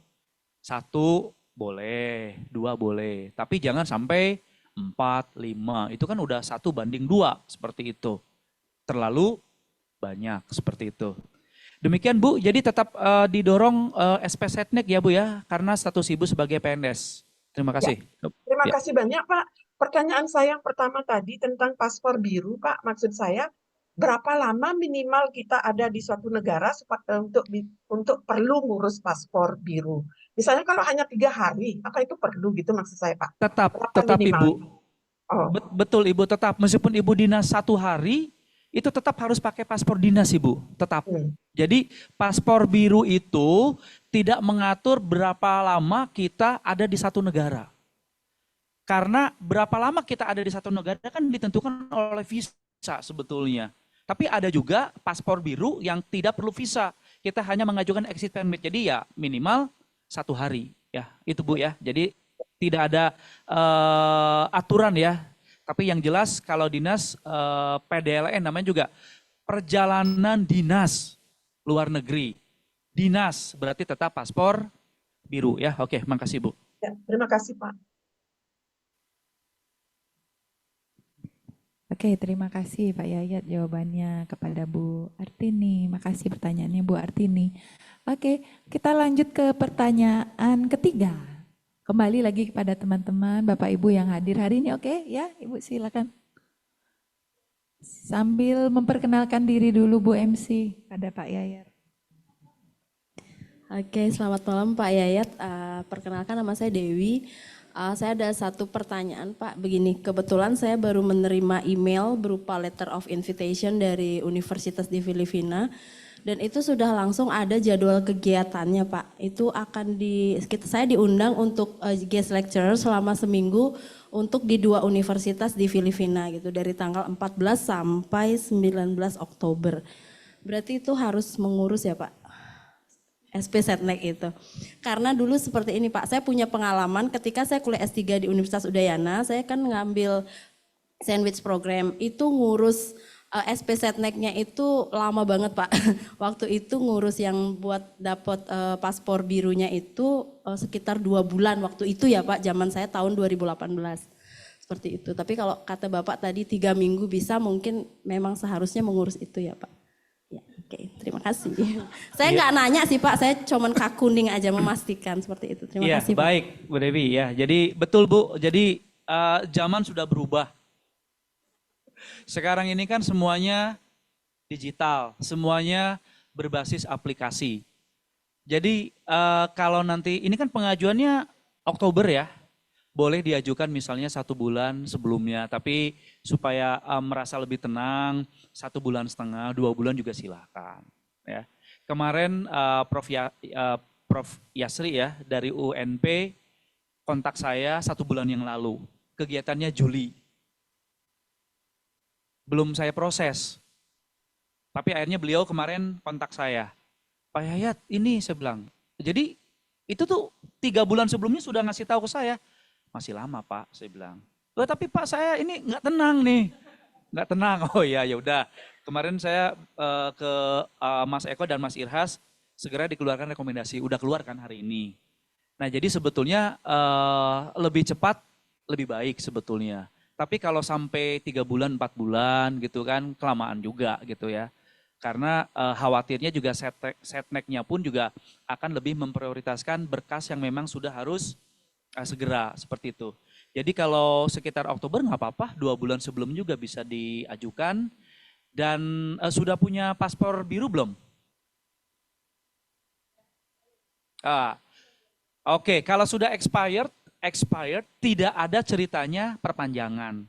1 boleh, 2 boleh. Tapi jangan sampai 4, 5. Itu kan udah 1:2 seperti itu. Terlalu banyak seperti itu. Demikian Bu, jadi tetap didorong SP Setnek ya Bu ya, karena status Ibu sebagai PNS. Terima kasih. Ya, terima kasih banyak Pak. Pertanyaan saya yang pertama tadi tentang paspor biru Pak, maksud saya berapa lama minimal kita ada di suatu negara untuk perlu ngurus paspor biru? Misalnya kalau hanya 3 hari, apa itu perlu gitu maksud saya Pak? Tetap Ibu. Oh. Betul Ibu, tetap. Meskipun Ibu dinas 1 hari, itu tetap harus pakai paspor dinas Ibu, tetap. Jadi paspor biru itu tidak mengatur berapa lama kita ada di satu negara. Karena berapa lama kita ada di satu negara kan ditentukan oleh visa sebetulnya. Tapi ada juga paspor biru yang tidak perlu visa. Kita hanya mengajukan exit permit. Jadi ya minimal 1 hari. Ya, itu Bu ya. Jadi tidak ada aturan ya. Tapi yang jelas kalau dinas PDLN namanya juga perjalanan dinas luar negeri. Dinas berarti tetap paspor biru ya. Oke, makasih Bu. Ya, terima kasih Pak. Oke, terima kasih Pak Yayat jawabannya kepada Bu Artini. Makasih pertanyaannya Bu Artini. Oke, kita lanjut ke pertanyaan ketiga. Kembali lagi kepada teman-teman, Bapak Ibu yang hadir hari ini. Oke, ya Ibu silakan. Sambil memperkenalkan diri dulu Bu MC pada Pak Yayat. Oke, selamat malam Pak Yayat. Perkenalkan nama saya Dewi. Saya ada satu pertanyaan Pak. Begini, kebetulan saya baru menerima email berupa letter of invitation dari Universitas di Filipina. Dan itu sudah langsung ada jadwal kegiatannya Pak. Itu akan saya diundang untuk guest lecturer selama seminggu untuk di 2 universitas di Filipina gitu. Dari tanggal 14 sampai 19 Oktober. Berarti itu harus mengurus ya Pak? SP Setnek itu. Karena dulu seperti ini Pak, saya punya pengalaman ketika saya kuliah S3 di Universitas Udayana, saya kan ngambil sandwich program, itu ngurus SP Setneknya itu lama banget Pak. Waktu itu ngurus yang buat dapat paspor birunya itu sekitar 2 bulan waktu itu ya Pak, zaman saya tahun 2018. Seperti itu. Tapi kalau kata Bapak tadi 3 minggu bisa, mungkin memang seharusnya mengurus itu ya Pak. Ya, oke, terima kasih. Saya nggak nanya sih Pak, saya cuman kakuning aja memastikan seperti itu. Terima kasih Pak. Baik Bu Dewi ya. Jadi betul Bu, jadi zaman sudah berubah. Sekarang ini kan semuanya digital, semuanya berbasis aplikasi. Jadi kalau nanti, ini kan pengajuannya Oktober ya, boleh diajukan misalnya 1 bulan sebelumnya, tapi supaya merasa lebih tenang, 1,5 bulan, 2 bulan juga silakan. Ya. Kemarin Prof. Yasri ya dari UNP kontak saya 1 bulan yang lalu, kegiatannya Juli. Belum saya proses, tapi akhirnya beliau kemarin kontak saya. Pak Yayat ini saya bilang, jadi itu tuh 3 bulan sebelumnya sudah ngasih tahu ke saya. Masih lama Pak, saya bilang. Loh, tapi Pak saya ini nggak tenang nih, nggak tenang. Oh ya, ya udah. Kemarin saya ke Mas Eko dan Mas Irhas segera dikeluarkan rekomendasi. Udah keluar kan hari ini. Nah jadi sebetulnya lebih cepat lebih baik sebetulnya. Tapi kalau sampai 3 bulan, 4 bulan gitu kan kelamaan juga gitu ya. Karena khawatirnya juga setneknya pun juga akan lebih memprioritaskan berkas yang memang sudah harus segera seperti itu. Jadi kalau sekitar Oktober nggak apa-apa, 2 bulan sebelum juga bisa diajukan. Dan sudah punya paspor biru belum? Oke, kalau sudah expired tidak ada ceritanya perpanjangan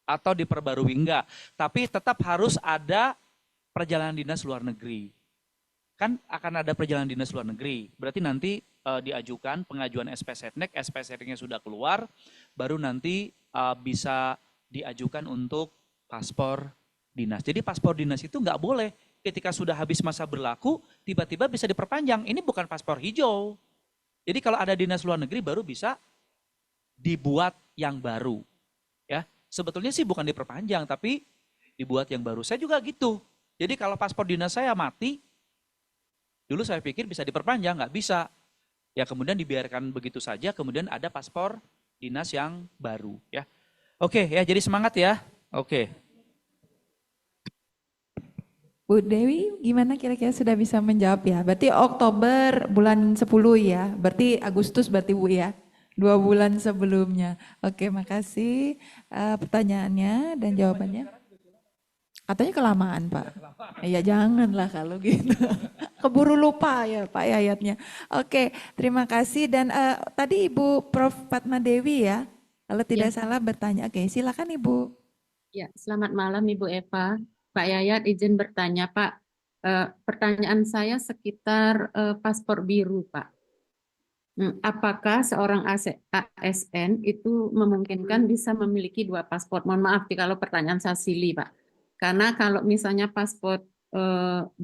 atau diperbarui, enggak. Tapi tetap harus ada perjalanan dinas luar negeri. Kan akan ada perjalanan dinas luar negeri, berarti nanti diajukan pengajuan SP Setnek, SP Setneknya sudah keluar, baru nanti bisa diajukan untuk paspor dinas. Jadi paspor dinas itu nggak boleh ketika sudah habis masa berlaku, tiba-tiba bisa diperpanjang. Ini bukan paspor hijau. Jadi kalau ada dinas luar negeri baru bisa dibuat yang baru. Ya, sebetulnya sih bukan diperpanjang, tapi dibuat yang baru. Saya juga gitu. Jadi kalau paspor dinas saya mati, dulu saya pikir bisa diperpanjang, nggak bisa. Ya kemudian dibiarkan begitu saja, kemudian ada paspor dinas yang baru. Ya, oke ya, jadi semangat ya. Oke. Bu Dewi gimana kira-kira sudah bisa menjawab ya? Berarti Oktober bulan 10 ya, berarti Agustus berarti Bu ya? 2 bulan sebelumnya. Oke, makasih pertanyaannya dan jawabannya. Katanya kelamaan Pak. Ya janganlah kalau gitu. Keburu lupa ya Pak Yayatnya. Oke, terima kasih. Dan tadi Ibu Prof. Fatma Dewi ya, kalau tidak salah bertanya. Oke, silakan Ibu. Ya, selamat malam Ibu Eva. Pak Yayat izin bertanya Pak. Pertanyaan saya sekitar paspor biru Pak. Apakah seorang ASN itu memungkinkan bisa memiliki 2 paspor? Mohon maaf kalau pertanyaan saya silih, Pak. Karena kalau misalnya paspor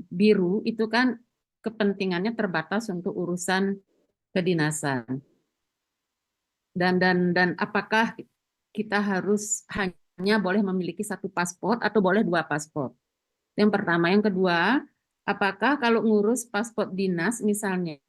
biru itu kan kepentingannya terbatas untuk urusan kedinasan. Dan apakah kita harus hanya boleh memiliki 1 paspor atau boleh 2 paspor? Yang pertama. Yang kedua, apakah kalau ngurus paspor dinas misalnya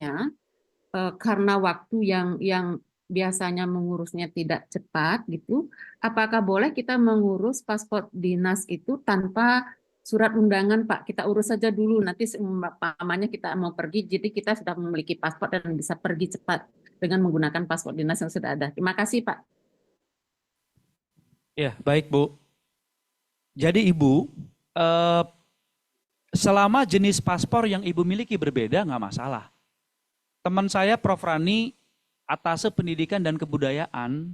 karena waktu yang biasanya mengurusnya tidak cepat gitu, apakah boleh kita mengurus paspor dinas itu tanpa surat undangan, Pak? Kita urus saja dulu, nanti seumpamanya kita mau pergi, jadi kita sudah memiliki paspor dan bisa pergi cepat dengan menggunakan paspor dinas yang sudah ada. Terima kasih, Pak. Ya, baik Bu. Jadi Ibu, selama jenis paspor yang Ibu miliki berbeda nggak masalah. Teman saya Prof. Rani, Atase Pendidikan dan Kebudayaan,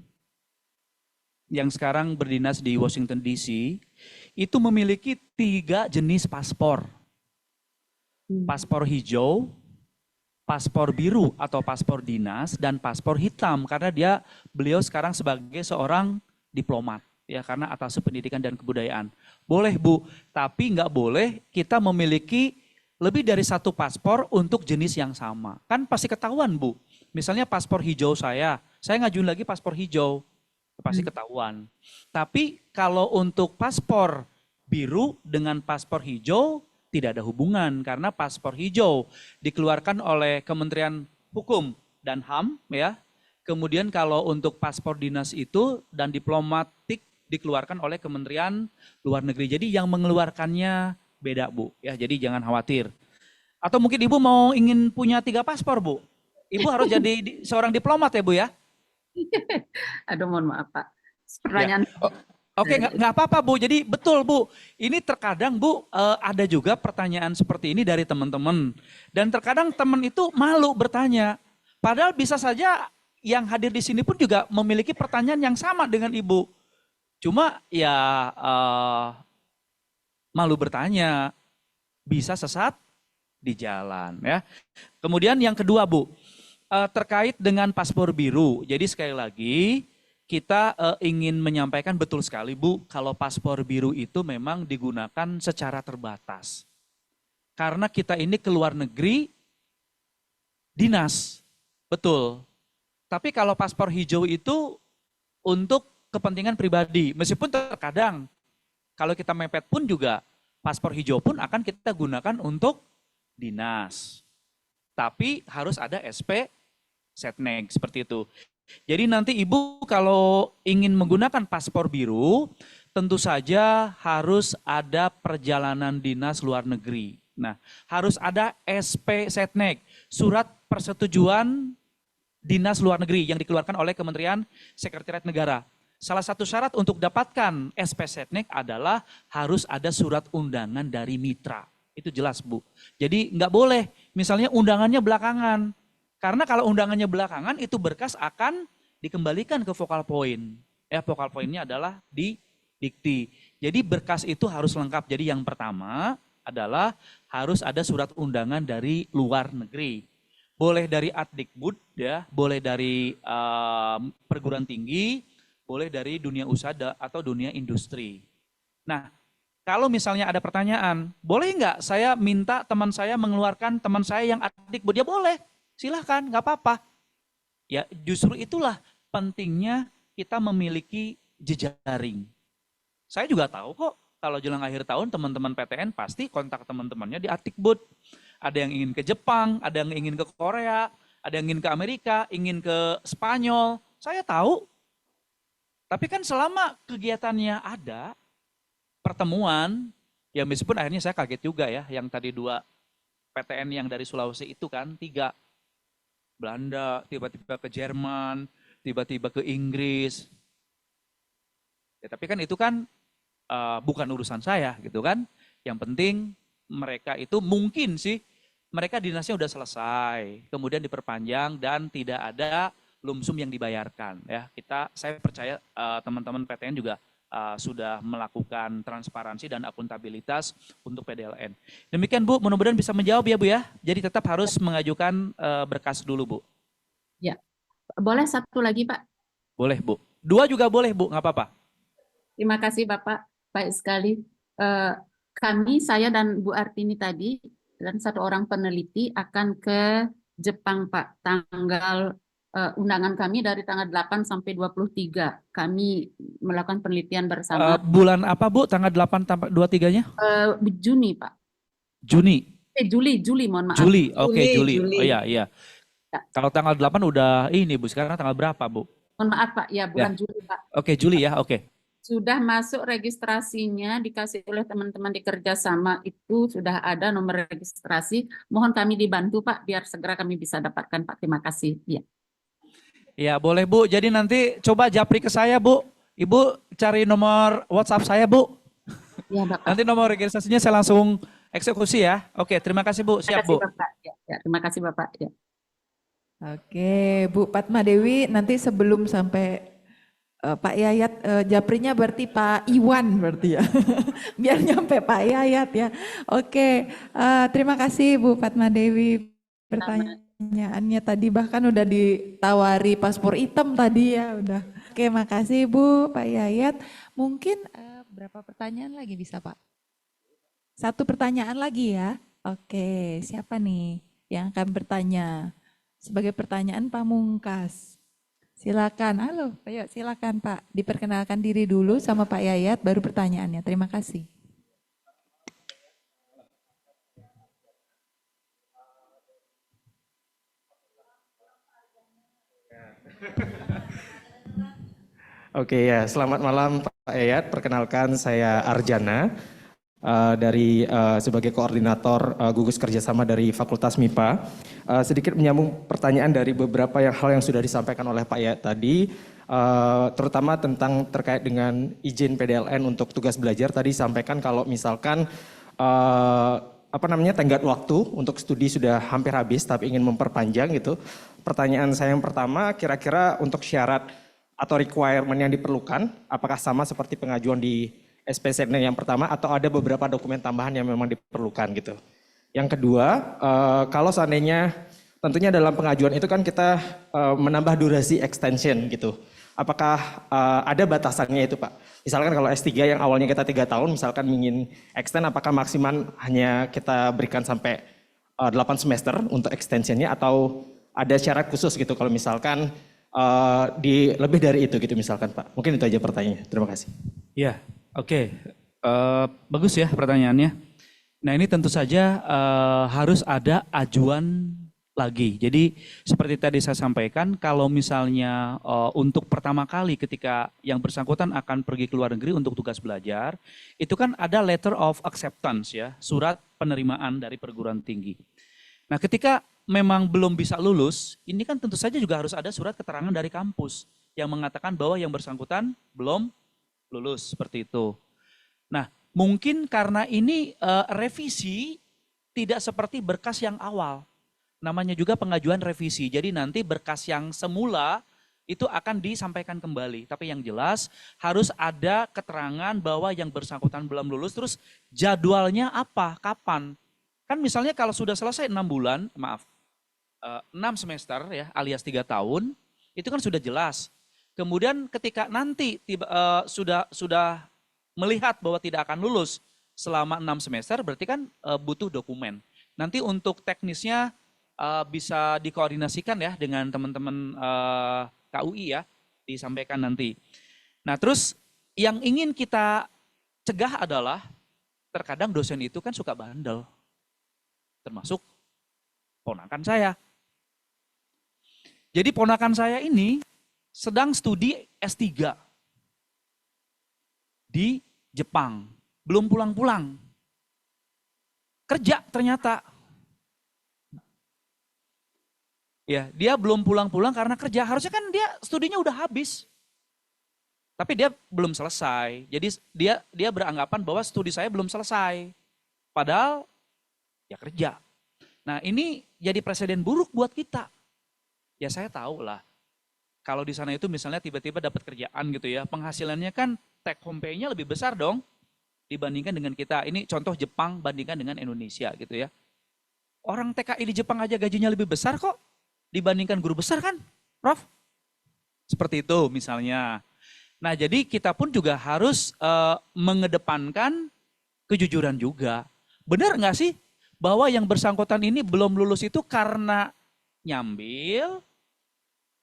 yang sekarang berdinas di Washington DC, itu memiliki 3 jenis paspor. Paspor hijau, paspor biru atau paspor dinas, dan paspor hitam, karena beliau sekarang sebagai seorang diplomat, ya, karena Atase Pendidikan dan Kebudayaan. Boleh Bu, tapi nggak boleh kita memiliki lebih dari 1 paspor untuk jenis yang sama. Kan pasti ketahuan Bu. Misalnya paspor hijau saya ngajuin lagi paspor hijau, pasti ketahuan. Tapi kalau untuk paspor biru dengan paspor hijau tidak ada hubungan, karena paspor hijau dikeluarkan oleh Kementerian Hukum dan HAM, ya. Kemudian kalau untuk paspor dinas itu dan diplomatik dikeluarkan oleh Kementerian Luar Negeri. Jadi yang mengeluarkannya beda Bu, ya, jadi jangan khawatir. Atau mungkin Ibu ingin punya 3 paspor Bu? Ibu harus jadi seorang diplomat ya Bu ya? Aduh, mohon maaf Pak. Pertanyaan. Ya. Oke, nggak apa-apa Bu. Jadi betul Bu. Ini terkadang Bu ada juga pertanyaan seperti ini dari teman-teman. Dan terkadang teman itu malu bertanya. Padahal bisa saja yang hadir di sini pun juga memiliki pertanyaan yang sama dengan Ibu. Cuma ya malu bertanya, bisa sesat di jalan, ya. Kemudian yang kedua Bu, terkait dengan paspor biru. Jadi sekali lagi kita ingin menyampaikan betul sekali Bu, kalau paspor biru itu memang digunakan secara terbatas. Karena kita ini ke luar negeri dinas, betul. Tapi kalau paspor hijau itu untuk kepentingan pribadi, meskipun terkadang kalau kita mepet pun juga paspor hijau pun akan kita gunakan untuk dinas. Tapi harus ada SP Setnek seperti itu. Jadi nanti Ibu kalau ingin menggunakan paspor biru, tentu saja harus ada perjalanan dinas luar negeri. Nah, harus ada SP Setnek, surat persetujuan dinas luar negeri yang dikeluarkan oleh Kementerian Sekretariat Negara. Salah satu syarat untuk dapatkan SP Setnek adalah harus ada surat undangan dari mitra. Itu jelas Bu. Jadi nggak boleh misalnya undangannya belakangan. Karena kalau undangannya belakangan itu berkas akan dikembalikan ke focal point. Focal pointnya adalah di dikti. Jadi berkas itu harus lengkap. Jadi yang pertama adalah harus ada surat undangan dari luar negeri. Boleh dari Adikbud, ya, boleh dari perguruan tinggi, boleh dari dunia usaha atau dunia industri. Nah, kalau misalnya ada pertanyaan, boleh nggak saya minta teman saya mengeluarkan teman saya yang Adikbud? Ya boleh, silahkan, nggak apa-apa. Ya justru itulah pentingnya kita memiliki jejaring. Saya juga tahu kok, kalau jelang akhir tahun teman-teman PTN pasti kontak teman-temannya di Adikbud. Ada yang ingin ke Jepang, ada yang ingin ke Korea, ada yang ingin ke Amerika, ingin ke Spanyol. Saya tahu. Tapi kan selama kegiatannya ada, pertemuan, ya meskipun akhirnya saya kaget juga ya, yang tadi 2 PTN yang dari Sulawesi itu kan 3. Belanda, tiba-tiba ke Jerman, tiba-tiba ke Inggris. Ya, tapi kan itu kan bukan urusan saya gitu kan. Yang penting mereka itu mungkin sih, mereka dinasnya udah selesai, kemudian diperpanjang dan tidak ada lumsum yang dibayarkan, ya. Saya percaya teman-teman PTN juga sudah melakukan transparansi dan akuntabilitas untuk PDLN. Demikian Bu, mudah-mudahan bisa menjawab ya Bu ya. Jadi tetap harus mengajukan berkas dulu Bu. Ya, boleh satu lagi Pak. Boleh Bu. 2 juga boleh Bu, nggak apa-apa. Terima kasih Bapak, baik sekali. Eh, saya dan Bu Artini tadi dan satu orang peneliti akan ke Jepang Pak. Undangan kami dari tanggal 8 sampai 23. Kami melakukan penelitian bersama Bulan apa Bu? Tanggal 8 sampai 23-nya? Juni Pak. Juni. Juli, mohon maaf. Juli. Oke, Juli. Juli. Oh iya, iya. Ya. Kalau tanggal 8 udah ini Bu. Sekarang tanggal berapa Bu? Mohon maaf Pak, ya bulan Juli Pak. Oke, Juli ya. Oke. Sudah masuk registrasinya, dikasih oleh teman-teman di kerjasama itu sudah ada nomor registrasi. Mohon kami dibantu Pak, biar segera kami bisa dapatkan Pak. Terima kasih. Ya. Ya, boleh Bu. Jadi nanti coba japri ke saya Bu. Ibu cari nomor WhatsApp saya Bu. Ya Bapak. Nanti nomor registrasinya saya langsung eksekusi ya. Oke, terima kasih Bu. Terima Siap kasih Bu. Bapak. Ya, terima kasih Bapak. Ya. Oke, Bu Padma Dewi, nanti sebelum sampai Pak Yayat, japrinya berarti Pak Iwan berarti ya. Biar nyampe Pak Yayat ya. Oke, terima kasih Bu Padma Dewi. Pertanyaannya tadi bahkan udah ditawari paspor hitam tadi ya udah. Oke, makasih Bu, Pak Yayat. Mungkin berapa pertanyaan lagi bisa Pak? 1 pertanyaan lagi ya. Oke, siapa nih yang akan bertanya? Sebagai pertanyaan pamungkas. Silakan, halo, ayo silakan Pak. Diperkenalkan diri dulu sama Pak Yayat, baru pertanyaannya. Terima kasih. Oke ya, selamat malam Pak Yayat. Perkenalkan saya Arjana sebagai koordinator gugus kerjasama dari Fakultas MIPA. Sedikit menyambung pertanyaan dari beberapa hal yang sudah disampaikan oleh Pak Yayat tadi, terutama terkait dengan izin PDLN untuk tugas belajar. Tadi disampaikan kalau misalkan tenggat waktu untuk studi sudah hampir habis, tapi ingin memperpanjang gitu. Pertanyaan saya yang pertama, kira-kira untuk syarat atau requirement yang diperlukan, apakah sama seperti pengajuan di SPSN yang pertama atau ada beberapa dokumen tambahan yang memang diperlukan gitu. Yang kedua, kalau seandainya tentunya dalam pengajuan itu kan kita menambah durasi extension gitu. Apakah ada batasannya itu Pak? Misalkan kalau S3 yang awalnya kita 3 tahun, misalkan ingin extend, apakah maksimal hanya kita berikan sampai 8 semester untuk extensionnya atau ada syarat khusus gitu kalau misalkan lebih dari itu gitu misalkan Pak. Mungkin itu aja pertanyaannya. Terima kasih. Ya, oke. Bagus ya pertanyaannya. Nah ini tentu saja harus ada ajuan lagi. Jadi seperti tadi saya sampaikan, kalau misalnya untuk pertama kali ketika yang bersangkutan akan pergi ke luar negeri untuk tugas belajar, itu kan ada letter of acceptance ya, surat penerimaan dari perguruan tinggi. Nah ketika memang belum bisa lulus, ini kan tentu saja juga harus ada surat keterangan dari kampus yang mengatakan bahwa yang bersangkutan belum lulus, seperti itu. Nah, mungkin karena ini revisi tidak seperti berkas yang awal. Namanya juga pengajuan revisi. Jadi nanti berkas yang semula itu akan disampaikan kembali. Tapi yang jelas harus ada keterangan bahwa yang bersangkutan belum lulus, terus jadwalnya apa, kapan. Kan misalnya kalau sudah selesai 6 bulan, 6 semester ya, alias 3 tahun, itu kan sudah jelas. Kemudian ketika nanti sudah melihat bahwa tidak akan lulus selama 6 semester, berarti kan butuh dokumen. Nanti untuk teknisnya bisa dikoordinasikan ya dengan teman-teman KUI ya, disampaikan nanti. Nah terus yang ingin kita cegah adalah terkadang dosen itu kan suka bandel, termasuk ponakan saya. Jadi ponakan saya ini sedang studi S3 di Jepang, belum pulang-pulang. Kerja ternyata. Ya, dia belum pulang-pulang karena kerja. Harusnya kan dia studinya udah habis. Tapi dia belum selesai. Jadi dia beranggapan bahwa studi saya belum selesai. Padahal ya kerja. Nah, ini jadi presiden buruk buat kita. Ya saya tahu lah. Kalau di sana itu misalnya tiba-tiba dapat kerjaan gitu ya, penghasilannya kan take home pay-nya lebih besar dong dibandingkan dengan kita. Ini contoh Jepang bandingkan dengan Indonesia gitu ya. Orang TKI di Jepang aja gajinya lebih besar kok dibandingkan guru besar kan, Prof? Seperti itu misalnya. Nah, jadi kita pun juga harus mengedepankan kejujuran juga. Benar nggak sih bahwa yang bersangkutan ini belum lulus itu karena nyambil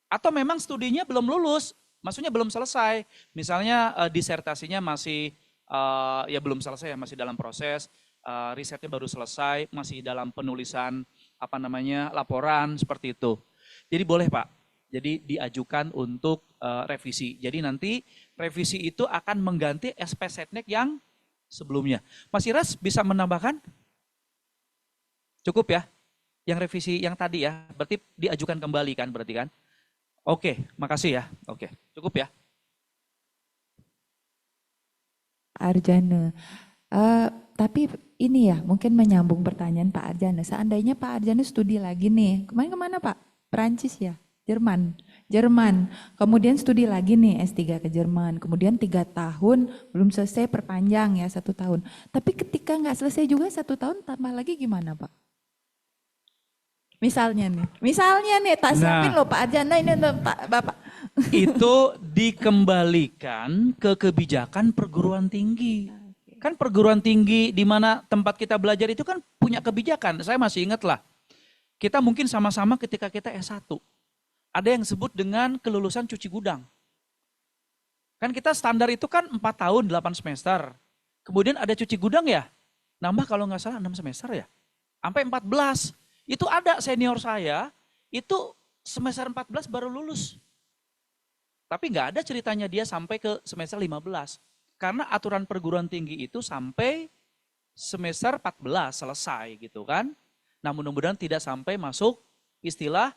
atau memang studinya belum lulus, maksudnya belum selesai. Misalnya disertasinya masih ya belum selesai, ya masih dalam proses, risetnya baru selesai, masih dalam penulisan laporan seperti itu. Jadi boleh Pak. Jadi diajukan untuk revisi. Jadi nanti revisi itu akan mengganti SP Setnek yang sebelumnya. Mas Iras bisa menambahkan? Cukup ya? Yang revisi yang tadi ya, berarti diajukan kembali kan berarti kan? Oke, makasih ya. Oke, cukup ya. Arjana, tapi ini ya mungkin menyambung pertanyaan Pak Arjana. Seandainya Pak Arjana studi lagi nih, kemana Pak? Perancis ya? Jerman. Kemudian studi lagi nih S3 ke Jerman. Kemudian 3 tahun belum selesai, perpanjang ya 1 tahun. Tapi ketika nggak selesai juga 1 tahun, tambah lagi gimana Pak? Misalnya nih, tak siapin loh Pak Arjana ini untuk Bapak. Itu dikembalikan ke kebijakan perguruan tinggi. Kan perguruan tinggi di mana tempat kita belajar itu kan punya kebijakan. Saya masih ingat lah. Kita mungkin sama-sama ketika kita S1. Ada yang sebut dengan kelulusan cuci gudang. Kan kita standar itu kan 4 tahun 8 semester. Kemudian ada cuci gudang ya, nambah kalau nggak salah 6 semester ya. Sampai 14. Itu ada senior saya, itu semester 14 baru lulus. Tapi nggak ada ceritanya dia sampai ke semester 15. Karena aturan perguruan tinggi itu sampai semester 14 selesai gitu kan. Nah mudah-mudahan tidak sampai masuk istilah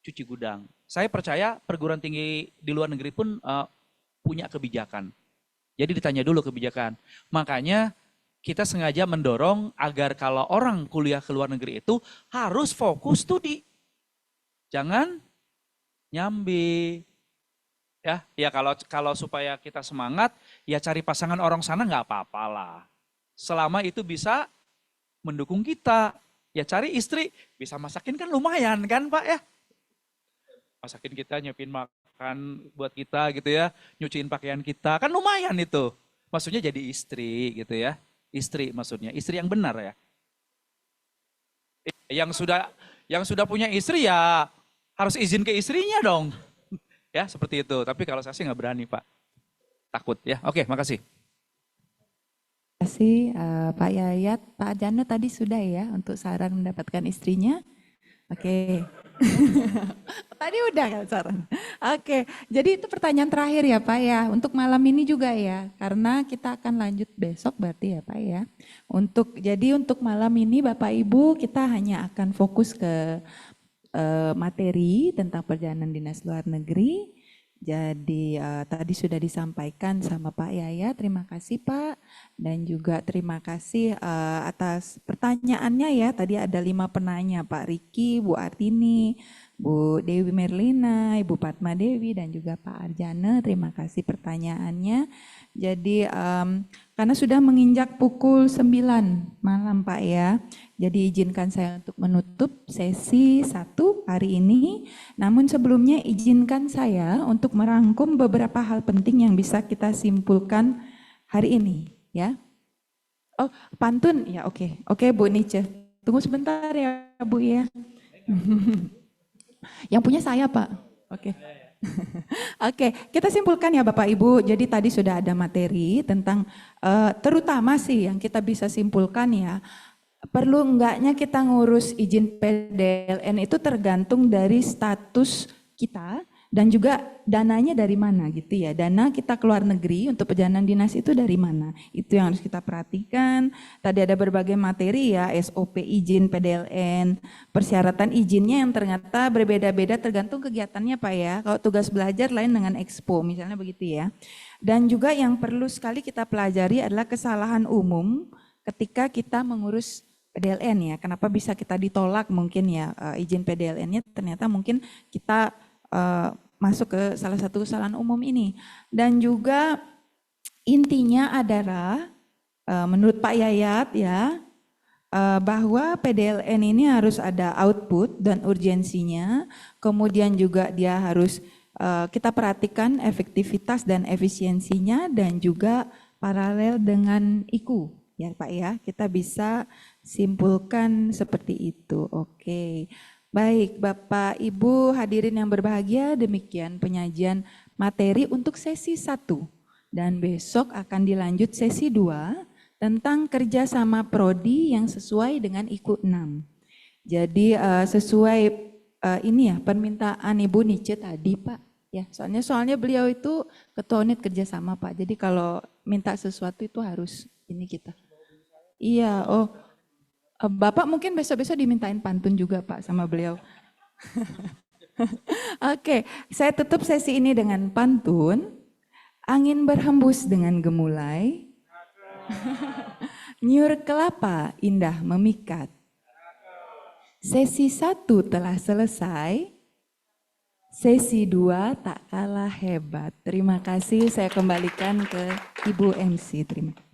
cuci gudang. Saya percaya perguruan tinggi di luar negeri pun punya kebijakan. Jadi ditanya dulu kebijakan. Makanya kita sengaja mendorong agar kalau orang kuliah ke luar negeri itu harus fokus studi. Jangan nyambi. Ya kalau supaya kita semangat, ya cari pasangan orang sana nggak apa-apa lah. Selama itu bisa mendukung kita. Ya cari istri, bisa masakin kan lumayan kan Pak ya. Masakin kita, nyiapin makan buat kita gitu ya, nyuciin pakaian kita, kan lumayan itu. Maksudnya jadi istri gitu ya. Istri maksudnya, istri yang benar ya. Yang sudah punya istri ya harus izin ke istrinya dong. Ya seperti itu, tapi kalau saya sih nggak berani Pak. Takut ya. Oke, makasih. Terima kasih Pak Yayat. Pak Arjana tadi sudah ya untuk saran mendapatkan istrinya. Oke. Tadi udah kan saran. Oke, jadi itu pertanyaan terakhir ya Pak ya. Untuk malam ini juga ya, karena kita akan lanjut besok berarti ya Pak ya. Jadi untuk malam ini Bapak Ibu kita hanya akan fokus ke materi tentang perjalanan dinas luar negeri. Jadi tadi sudah disampaikan sama Pak Yaya, terima kasih Pak. Dan juga terima kasih atas pertanyaannya ya. Tadi ada 5 penanya, Pak Riki, Bu Artini, Bu Dewi Merlina, Ibu Padma Dewi, dan juga Pak Arjana. Terima kasih pertanyaannya. Jadi karena sudah menginjak pukul 9 malam Pak ya. Jadi izinkan saya untuk menutup sesi 1 hari ini. Namun sebelumnya izinkan saya untuk merangkum beberapa hal penting yang bisa kita simpulkan hari ini ya. Oh, pantun ya, oke. Oke Bu Nice. Tunggu sebentar ya Bu ya. Yang punya saya Pak. Oke. Oke, kita simpulkan ya Bapak Ibu. Jadi tadi sudah ada materi tentang terutama sih yang kita bisa simpulkan ya. Perlu enggaknya kita ngurus izin PDLN itu tergantung dari status kita dan juga dananya dari mana gitu ya. Dana kita keluar negeri untuk perjalanan dinas itu dari mana. Itu yang harus kita perhatikan. Tadi ada berbagai materi ya, SOP izin PDLN, persyaratan izinnya yang ternyata berbeda-beda tergantung kegiatannya Pak ya. Kalau tugas belajar lain dengan expo misalnya begitu ya. Dan juga yang perlu sekali kita pelajari adalah kesalahan umum ketika kita mengurus PDLN ya, kenapa bisa kita ditolak mungkin ya izin PDLN-nya ternyata mungkin kita masuk ke salah satu kesalahan umum ini. Dan juga intinya adalah menurut Pak Yayat ya, bahwa PDLN ini harus ada output dan urgensinya, kemudian juga dia harus kita perhatikan efektivitas dan efisiensinya dan juga paralel dengan IKU ya Pak ya, kita bisa simpulkan seperti itu. Oke. Baik, Bapak Ibu hadirin yang berbahagia, demikian penyajian materi untuk sesi 1 dan besok akan dilanjut sesi 2 tentang kerjasama prodi yang sesuai dengan IKU 6. Jadi sesuai ini ya permintaan Ibu Nice tadi Pak. Ya, soalnya beliau itu ketua unit kerjasama Pak. Jadi kalau minta sesuatu itu harus ini kita. Iya, oh Bapak mungkin besok-besok dimintain pantun juga Pak sama beliau. Oke, saya tutup sesi ini dengan pantun. Angin berhembus dengan gemulai. Nyur kelapa indah memikat. Sesi 1 telah selesai. Sesi 2 tak kalah hebat. Terima kasih, saya kembalikan ke Ibu MC. Terima kasih.